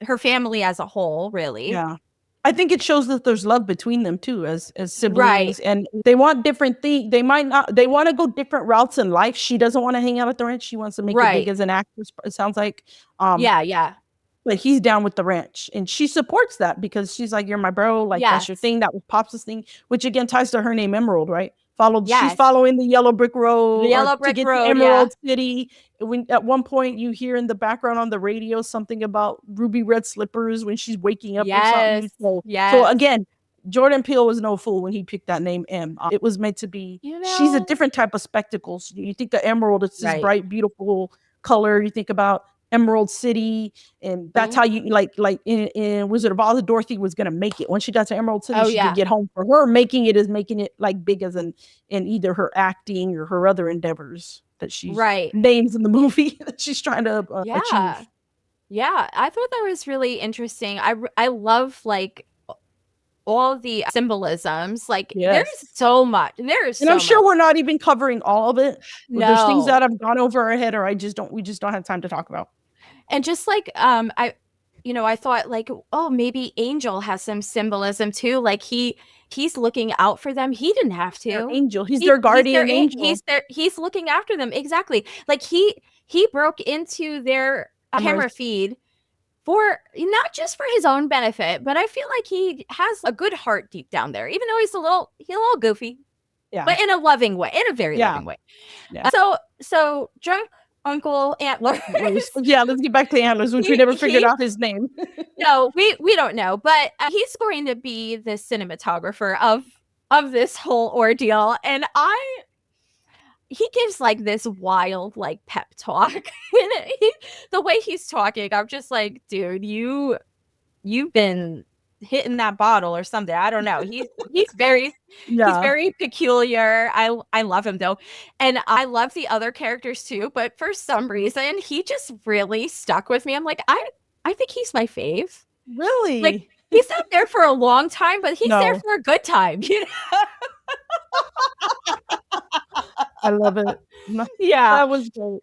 her family as a whole, really. yeah. I think it shows that there's love between them too, as Right. siblings, and they want different things. They might not. They want to go different routes in life. She doesn't want to hang out at the ranch. She wants to make it big Right. as an actress. It sounds like, um, Yeah, yeah. but he's down with the ranch, and she supports that because she's like, "You're my bro. Like that's your Yes. thing. That was Pops' thing," which again ties to her name Emerald, right? Followed. She's Yes. following the yellow brick The road, or Yellow to Brick get to Road, yeah. Emerald City. When at one point you hear in the background on the radio something about ruby red slippers when she's waking up or something. Yes. So Yes. again, Jordan Peele was no fool when he picked that name M. It was meant to be. You She's a know, different type of spectacles. You think the emerald, it's this right. bright, beautiful color. You think about Emerald City, and that's Mhm. how you like in Wizard of Oz. Dorothy was gonna make it when she got to Emerald City. Oh She could yeah. get home. For her, making it is making it like big as in either her acting or her other endeavors that she's Right. names in the movie that she's trying to Yeah. achieve. Yeah, I thought that was really interesting. I love like all the symbolisms. Like there's Yes. so much. There is And I'm so sure much. we're not even covering all of it. But there's things No. that have gone over our head, or we just don't have time to talk about. And just like I thought like, oh, maybe Angel has some symbolism too. Like he's looking out for them. He didn't have Their to. angel. He's their guardian angel. He's there. He's looking after them. Exactly. Like he broke into their camera Cameras. feed for not just for his own benefit, but I feel like he has a good heart deep down there, even though he's a little goofy, Yeah. but in a loving way, in a very Yeah. loving way. Yeah. So drunk Uncle Antlers. Yeah, let's get back to Antlers, which we never figured out his name. No, we don't know, but he's going to be the cinematographer of this whole ordeal, and he gives like this wild like pep talk. The way he's talking, I'm just like, dude, you've been hitting that bottle or something. I don't know. He's very he's very peculiar. I love him though. And I love the other characters too, but for some reason he just really stuck with me. I'm like, I think he's my fave. Really? Like he's not there for a long time, but he's there No. for a good time, you know? I love it. Yeah. That was great.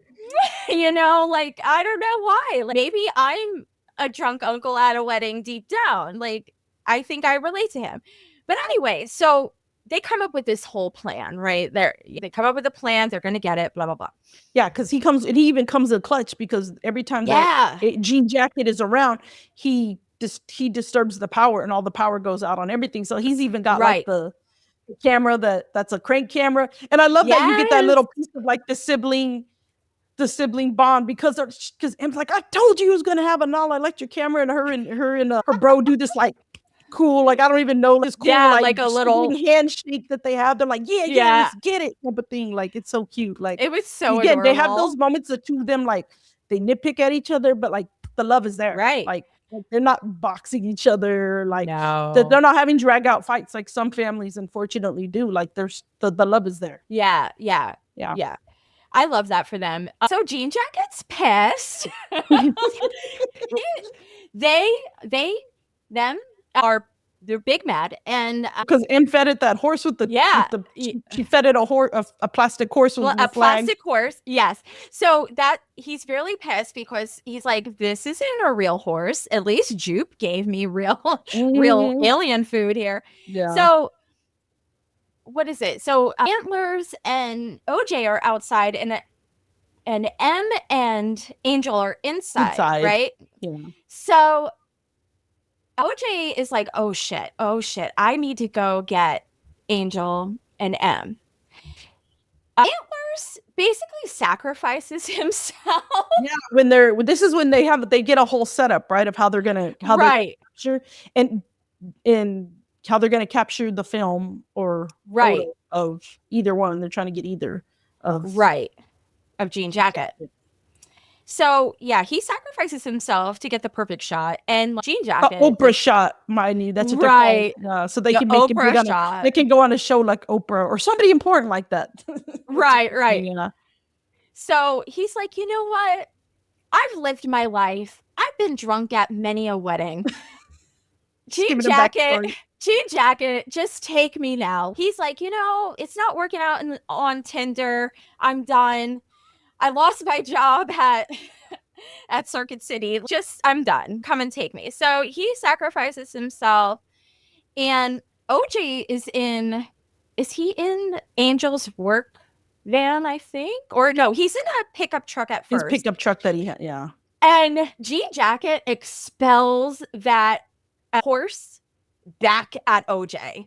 You know, like I don't know why. Like maybe I'm a drunk uncle at a wedding deep down. Like I think I relate to him. But anyway, so they come up with this whole plan, right? They come up with a plan, they're gonna get it, blah blah blah. Yeah, because he even comes a clutch because every time Yeah. that Jean Jacket is around, he disturbs the power and all the power goes out on everything. So he's even got like Right. the camera that's a crank camera. And I love that you get that Yes. little piece of like the sibling bond because M's like, I told you he was gonna have an all electric camera, and her and her bro do this like cool, like I don't even know, this cool Yeah, like a little sibling handshake that they have. They're like, yeah, Yeah. let's get it type of thing. Like it's so cute. Like It was so again, they have adorable. those moments, the two of them, like they nitpick at each other, but like the love is there. Right. Like they're not boxing each other, like No. they're not having drag out fights like some families unfortunately do. Like there's the love is there. Yeah. I love that for them. So Jean Jack gets pissed. They're big mad, and because M fed it that horse with the she fed it a plastic horse with a plastic horse. Yes. So that he's really pissed because he's like, this isn't a real horse. At least Jupe gave me real alien food here. Yeah. So what is it? So Antlers and OJ are outside, and M and Angel are inside. Right? Yeah. So OJ is like, oh shit, I need to go get Angel and M. Antlers basically sacrifices himself. Yeah, this is when they get a whole setup, right, of how they're gonna capture and how they're gonna capture the film or of either one. They're trying to get either of Jean Jacket. So yeah, he sacrifices himself to get the perfect shot, and Jean The Jacket Oprah shot, mind you, that's what they're called. right, So they the can make it big Oprah on shot. they can go on a show like Oprah or somebody important like that. That's Right, right. yeah. So he's like, you know what? I've lived my life. I've been drunk at many a wedding. Just Jean giving a Jacket, backstory. Jean Jacket, just take me now. He's like, it's not working out on Tinder. I'm done. I lost my job at Circuit City. Just I'm done. Come and take me. So he sacrifices himself, and OJ is he in Angel's work van, I think? Or no, he's in a pickup truck at His first. pickup truck that he had, yeah. And Jean Jacket expels that horse back at OJ.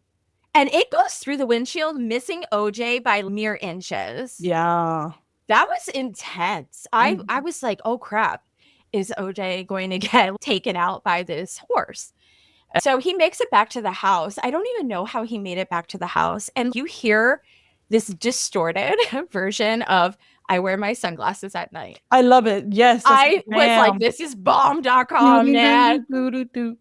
And it goes through the windshield, missing OJ by mere inches. Yeah. That was intense. I was like, oh crap, is OJ going to get taken out by this horse? So he makes it back to the house. I don't even know how he made it back to the house. And you hear this distorted version of I wear my sunglasses at night. I love it. Yes, that's I was like, this is bomb.com, man.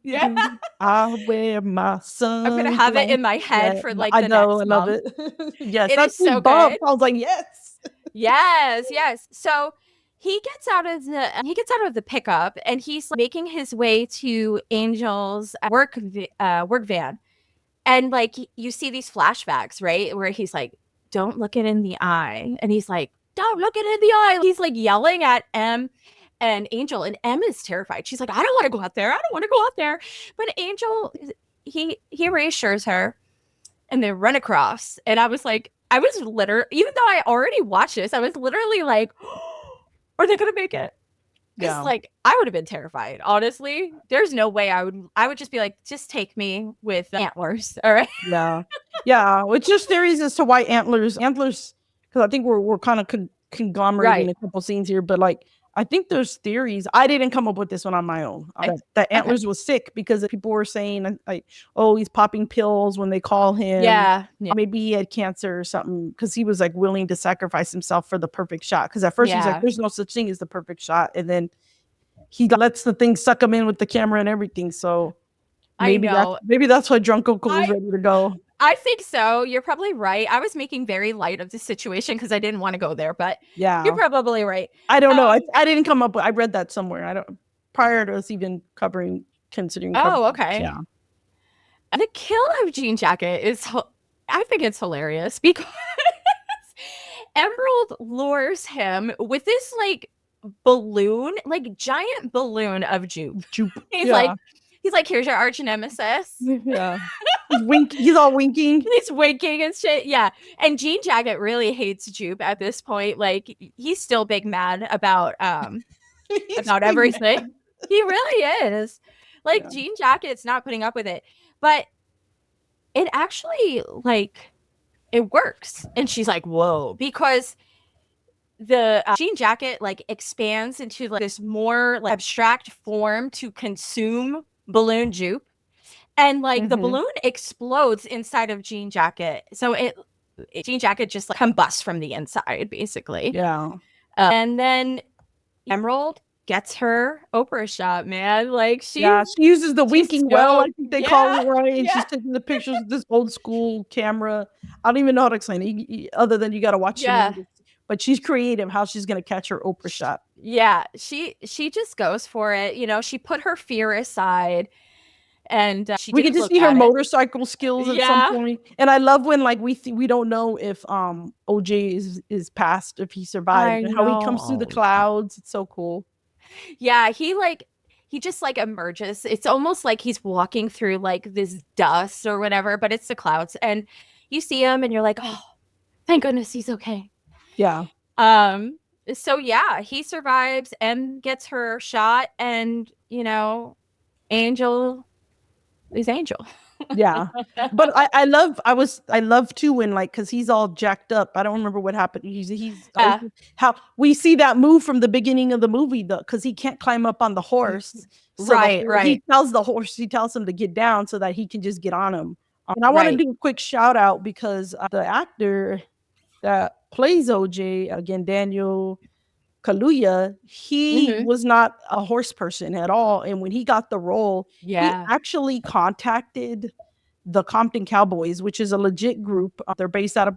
Yeah. I wear my I'm going to have it sunglasses. in my head for like I the know, I next love month. it. Yes, It that's is so bomb. good. I was like, yes. Yes, yes. So he gets out of the pickup, and he's like, making his way to Angel's work van. And like you see these flashbacks, right? Where he's like, don't look it in the eye. And he's like, don't look it in the eye. He's like yelling at M and Angel, and M is terrified. She's like, I don't want to go out there. I don't want to go out there. But Angel, he reassures her, and they run across. And I was like, I was literally, even though I already watched this, I was literally like, are they gonna make it? Because like I would have been terrified. Honestly, there's no way I would just be like, just take me with antlers. All right. Yeah. It's just theories as to why antlers, because I think we're kind of conglomerating a couple scenes here, but like I think there's theories. I didn't come up with this one on my own. That Antlers was sick because people were saying like, oh, he's popping pills when they call him. Yeah. Maybe he had cancer or something because he was like willing to sacrifice himself for the perfect shot. Because at first he's like, there's no such thing as the perfect shot, and then he lets the thing suck him in with the camera and everything. So maybe that's why Drunk Uncle was ready to go. I think so. You're probably right. I was making very light of the situation because I didn't want to go there, but you're probably right. I don't know. I didn't come up with. I read that somewhere. I don't prior to us even considering. Oh, okay. Yeah. And the kill of Jean Jacket is, I think it's hilarious because Emerald lures him with this like balloon, like giant balloon of jupe. He's like, here's your arch nemesis. Yeah. He's all winking. He's winking and shit. Yeah. And Jean Jacket really hates Jupe at this point. Like he's still big mad about everything. Mad. He really is. Like Jean Jacket's not putting up with it. But it actually like it works. And she's like, whoa, because the Jean Jacket like expands into like this more like abstract form to consume balloon jupe, and like the balloon explodes inside of Jean Jacket, so Jean Jacket just like combusts from the inside basically. And then Emerald gets her Oprah shot, man. Like she uses the winking well, I think they call it, right? And she's taking the pictures with this old school camera. I don't even know how to explain it other than you got to watch it. But she's creative how she's going to catch her Oprah shot. Yeah, she just goes for it. She put her fear aside, and we get to see her motorcycle skills at some point. And I love when like we don't know if OJ is passed, if he survived, and how he comes through the clouds. It's so cool. Yeah, he just like emerges. It's almost like he's walking through like this dust or whatever, but it's the clouds, and you see him, and you're like, oh, thank goodness he's okay. Yeah. So yeah, he survives and gets her shot, and Angel is Angel. Yeah. But I love too when like, because he's all jacked up. I don't remember what happened. He's how we see that move from the beginning of the movie though, because he can't climb up on the horse. So right. He tells him to get down so that he can just get on him. And I want to do a quick shout out because the actor that plays OJ, again, Daniel Kaluuya, he Mhm. was not a horse person at all. And when he got the role, he Yeah. actually contacted the Compton Cowboys, which is a legit group. They're based out of,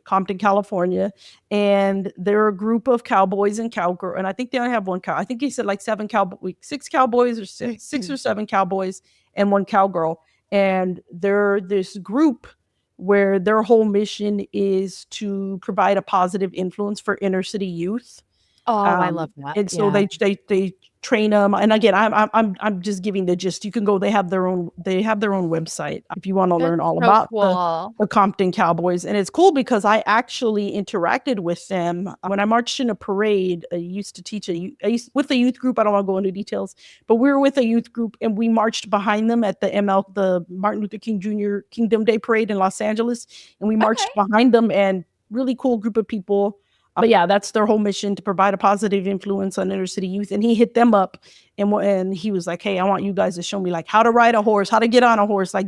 Compton, California. And they're a group of cowboys and cowgirl. And I think they only have one cow. I think he said like six cowboys or six or seven cowboys and one cowgirl. And they're this group where their whole mission is to provide a positive influence for inner city youth. Oh, I love that. And so Yeah. they train them. And again, I'm just giving the gist. You can go. They have their own website if you want to That's learn all so about cool. the Compton Cowboys. And it's cool because I actually interacted with them when I marched in a parade. I used to teach with a youth group. I don't want to go into details, but we were with a youth group and we marched behind them at the Martin Luther King Jr. Kingdom Day Parade in Los Angeles, and we Okay. marched behind them, and really cool group of people. But yeah, that's their whole mission, to provide a positive influence on inner city youth. And he hit them up, and he was like, "Hey, I want you guys to show me like how to ride a horse, how to get on a horse, like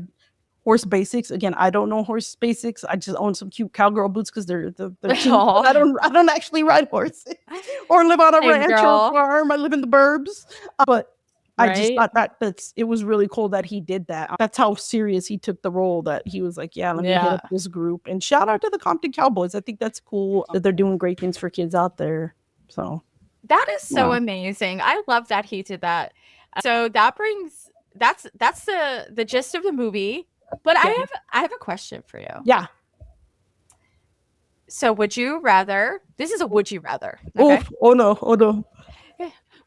horse basics." Again, I don't know horse basics. I just own some cute cowgirl boots because they're cute. Oh, I don't actually ride horses or live on a same ranch or a girl, farm. I live in the burbs. But I just right? thought it was really cool that he did that. That's how serious he took the role, that he was like, yeah, let me hit Yeah. up this group. And shout out to the Compton Cowboys. I think that's cool that they're doing great things for kids out there. So That is so yeah. amazing. I love that he did that. So that's the gist of the movie. But Yeah. I have a question for you. Yeah. So would you rather, this is a would you rather, okay? Oof. Oh no. Oh no.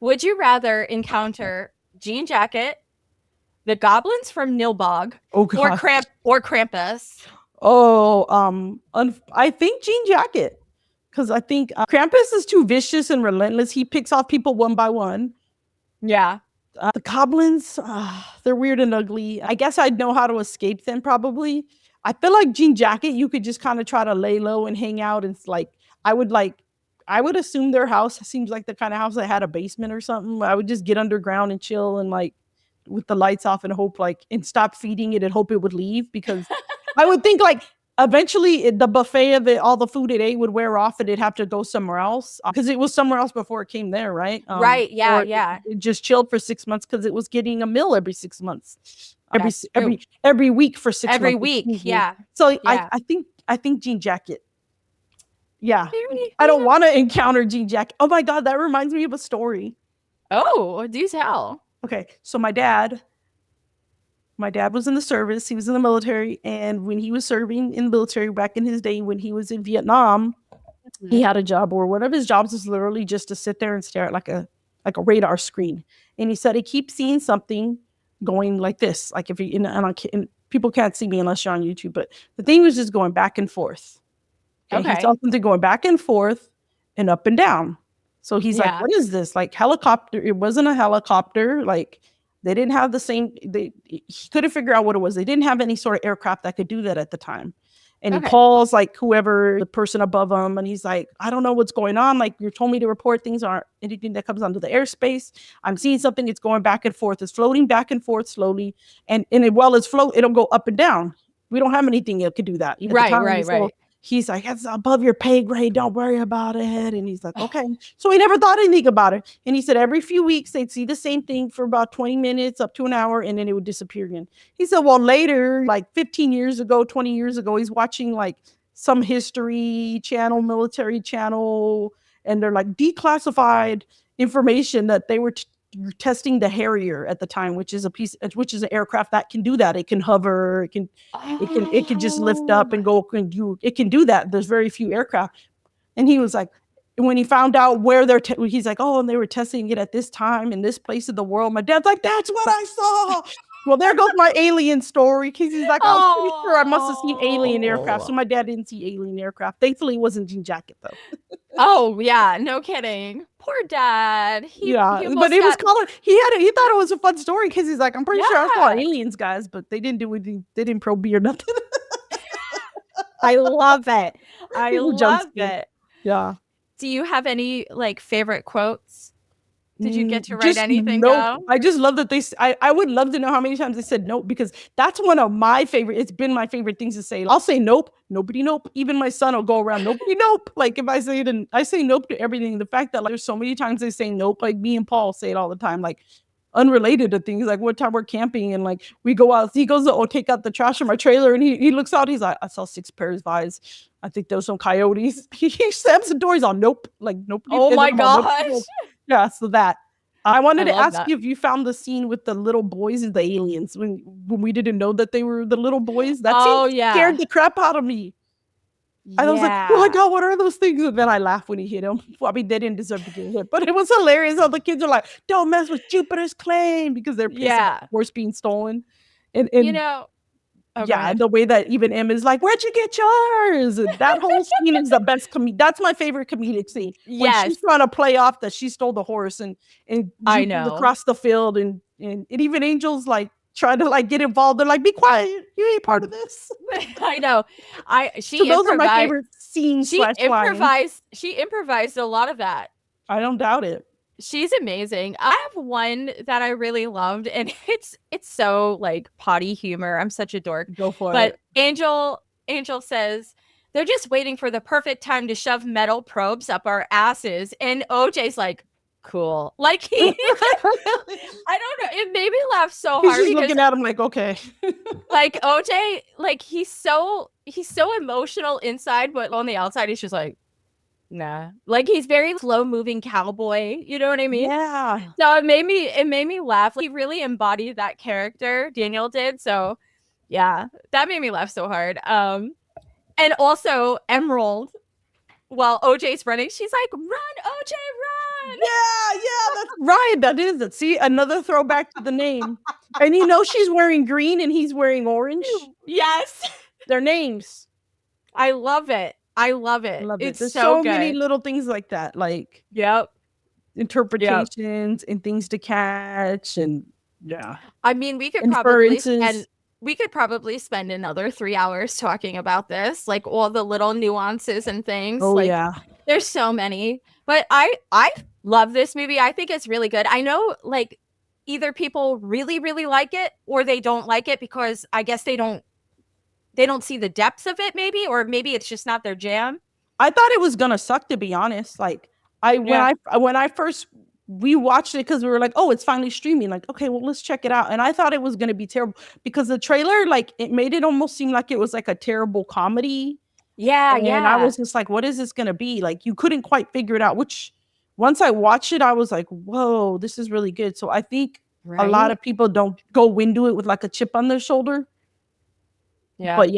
Would you rather encounter Jean Jacket, the goblins from Nilbog, Oh or god. Krampus? Oh, I think Jean Jacket, because I think Krampus is too vicious and relentless. He picks off people one by one. Yeah. The goblins, they're weird and ugly. I guess I'd know how to escape them probably. I feel like Jean Jacket, you could just kind of try to lay low and hang out. And it's I would like, I would assume their house seems like the kind of house that had a basement or something. I would just get underground and chill and like with the lights off and hope and stop feeding it and hope it would leave, because I would think like eventually the buffet of it, all the food it ate would wear off and it'd have to go somewhere else because it was somewhere else before it came there, right? Right. Yeah. Or Yeah. it just chilled for 6 months because it was getting a meal every 6 months, That's true. every week for 6 Every months. week. Yeah. So Yeah. I think Jean Jacket. Yeah, I don't Yeah. want to encounter Jean Jacket. Oh my god, that reminds me of a story. Oh, do tell. Okay, so my dad was in the service. He was in the military, and when he was serving in the military back in his day, when he was in Vietnam, he had a job, or one of his jobs was literally just to sit there and stare at like a radar screen. And he said he keeps seeing something going like this, like if you and people can't see me unless you're on YouTube, but the thing was just going back and forth. Okay, he saw Okay. something going back and forth and up and down. So he's like, Yeah. "What is this? Like helicopter?" It wasn't a helicopter. Like they didn't have the same. He couldn't figure out what it was. They didn't have any sort of aircraft that could do that at the time. And he Okay. calls like whoever, the person above him, and he's like, "I don't know what's going on. Like you told me to report things aren't anything that comes onto the airspace. I'm seeing something. It's going back and forth. It's floating back and forth slowly, and while it's it'll go up and down. We don't have anything that could do that at the Right. time." Right. So Right. he's like, "That's above your pay grade. Don't worry about it." And he's like, "Okay." So he never thought anything about it. And he said every few weeks they'd see the same thing for about 20 minutes up to an hour, and then it would disappear again. He said, well, later, like 15 years ago, 20 years ago, he's watching like some history channel, military channel, and they're like declassified information that they were testing the Harrier at the time, which is an aircraft that can do that. It can hover, it can just lift up and go, it can do that. There's very few aircraft. And he was like, when he found out where he's like, oh, and they were testing it at this time in this place of the world. My dad's like, that's what I saw. Well, there goes my alien story, because he's like, I was pretty sure I must have seen alien aircraft. So my dad didn't see alien aircraft. Thankfully, it wasn't Jean Jacket though. Oh yeah, no kidding. Poor dad. Yeah, He but almost it was got colored. He thought it was a fun story because he's like, I'm pretty sure I saw yeah. aliens, guys, but they didn't do anything. They didn't probe me or nothing. I love it. I Little jump love scare. it. Yeah. Do you have any like favorite quotes? Did you get to write Just anything nope. down? I just love that I would love to know how many times they said nope, because that's one of my favorite. It's been my favorite things to say. I'll say nope, nobody nope. Even my son will go around nobody nope. Like if I say it, and I say nope to everything. The fact that like there's so many times they say nope, like me and Paul say it all the time, like unrelated to things. Like one time we're camping and like we go out, he goes to take out the trash from our trailer, and he looks out, he's like, I saw 6 pairs of eyes. I think there was some coyotes. He slams the door, he's on nope, like nobody. Oh my I'm all, gosh. nope. Yeah, so that. I wanted to love ask that. you if you found the scene with the little boys and the aliens when we didn't know that they were the little boys. That scene scared the crap out of me. I was like, oh my God, what are those things? And then I laughed when he hit them. Well, I mean, they didn't deserve to get hit, but it was hilarious how the kids are like, don't mess with Jupiter's claim, because they're pissed about the horse being stolen. And you know, and the way that even Em is like, where'd you get yours? And that whole scene is the best that's my favorite comedic scene. When she's trying to play off that she stole the horse and I know across the field, and even Angel's like trying to like get involved. They're like, be quiet, you ain't part of this. I know. Those are my favorite scenes. She improvised a lot of that. I don't doubt it. She's amazing. I have one that I really loved, and it's so like potty humor. I'm such a dork. Go for it. But Angel says they're just waiting for the perfect time to shove metal probes up our asses, and OJ's like, cool. Like he I don't know. It made me laugh so hard. He's just looking at him like, okay. Like OJ, like he's so emotional inside, but on the outside he's just like, nah. Like he's very slow moving cowboy, you know what I mean? Yeah. So it made me laugh. He really embodied that character, Daniel did. So yeah, that made me laugh so hard. And also Emerald, while OJ's running, she's like, run, OJ, run. Yeah, that's right. That is it. See, another throwback to the name. And you know she's wearing green and he's wearing orange. Yes. Their names. I love it. It's There's so good. Many little things like that, like interpretations and things to catch, and I mean, we could probably spend another 3 hours talking about this, like all the little nuances and things. There's so many, but I love this movie. I think it's really good. I know, like, either people really, really like it or they don't like it because I guess they don't see the depths of it, maybe, or maybe it's just not their jam. I thought it was gonna suck, to be honest. Like when I first we watched it because we were like, oh, it's finally streaming. Like, okay, well, let's check it out. And I thought it was gonna be terrible because the trailer, like, it made it almost seem like it was like a terrible comedy. And I was just like, what is this gonna be? Like, you couldn't quite figure it out. Which once I watched it, I was like, whoa, this is really good. So I think a lot of people don't go into it with like a chip on their shoulder. But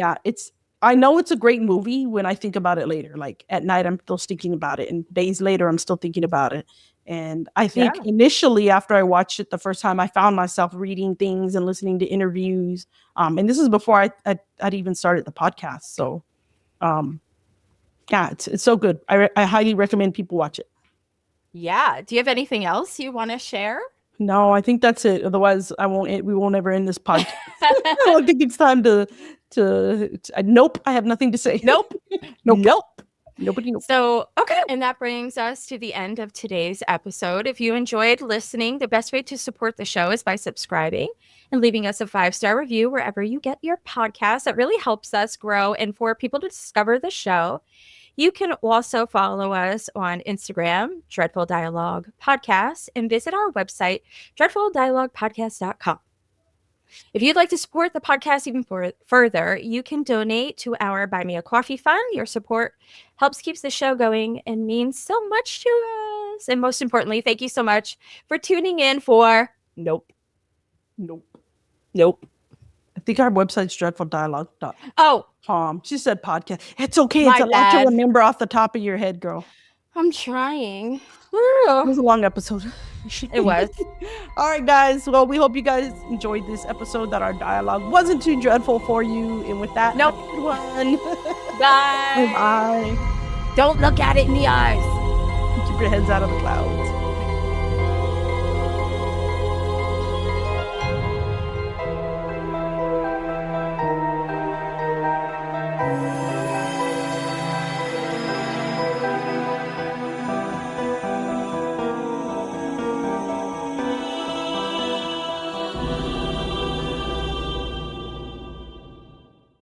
I know it's a great movie when I think about it later. Like at night, I'm still thinking about it, and days later, I'm still thinking about it. And I think initially, after I watched it the first time, I found myself reading things and listening to interviews. And this is before I'd even started the podcast. So, it's so good. I highly recommend people watch it. Yeah. Do you have anything else you want to share? No, I think that's it. Otherwise, we won't ever end this podcast. I don't think it's time to nope. I have nothing to say. Nope. Nobody knows. So, okay. And that brings us to the end of today's episode. If you enjoyed listening, the best way to support the show is by subscribing and leaving us a 5-star review wherever you get your podcasts. That really helps us grow and for people to discover the show. You can also follow us on Instagram, Dreadful Dialogue Podcast, and visit our website, dreadfuldialoguepodcast.com. If you'd like to support the podcast even further, you can donate to our Buy Me a Coffee Fund. Your support helps keeps the show going and means so much to us. And most importantly, thank you so much for tuning in for Nope. I think our website's dreadfuldialogue.com. Oh, she said podcast. It's okay. It's a lot to remember off the top of your head, girl. I'm trying. It was a long episode. It was. All right, guys. Well, we hope you guys enjoyed this episode, that our dialogue wasn't too dreadful for you. And with that, nope. Good one. Bye. Bye. Don't look at it in the eyes. Keep your heads out of the clouds.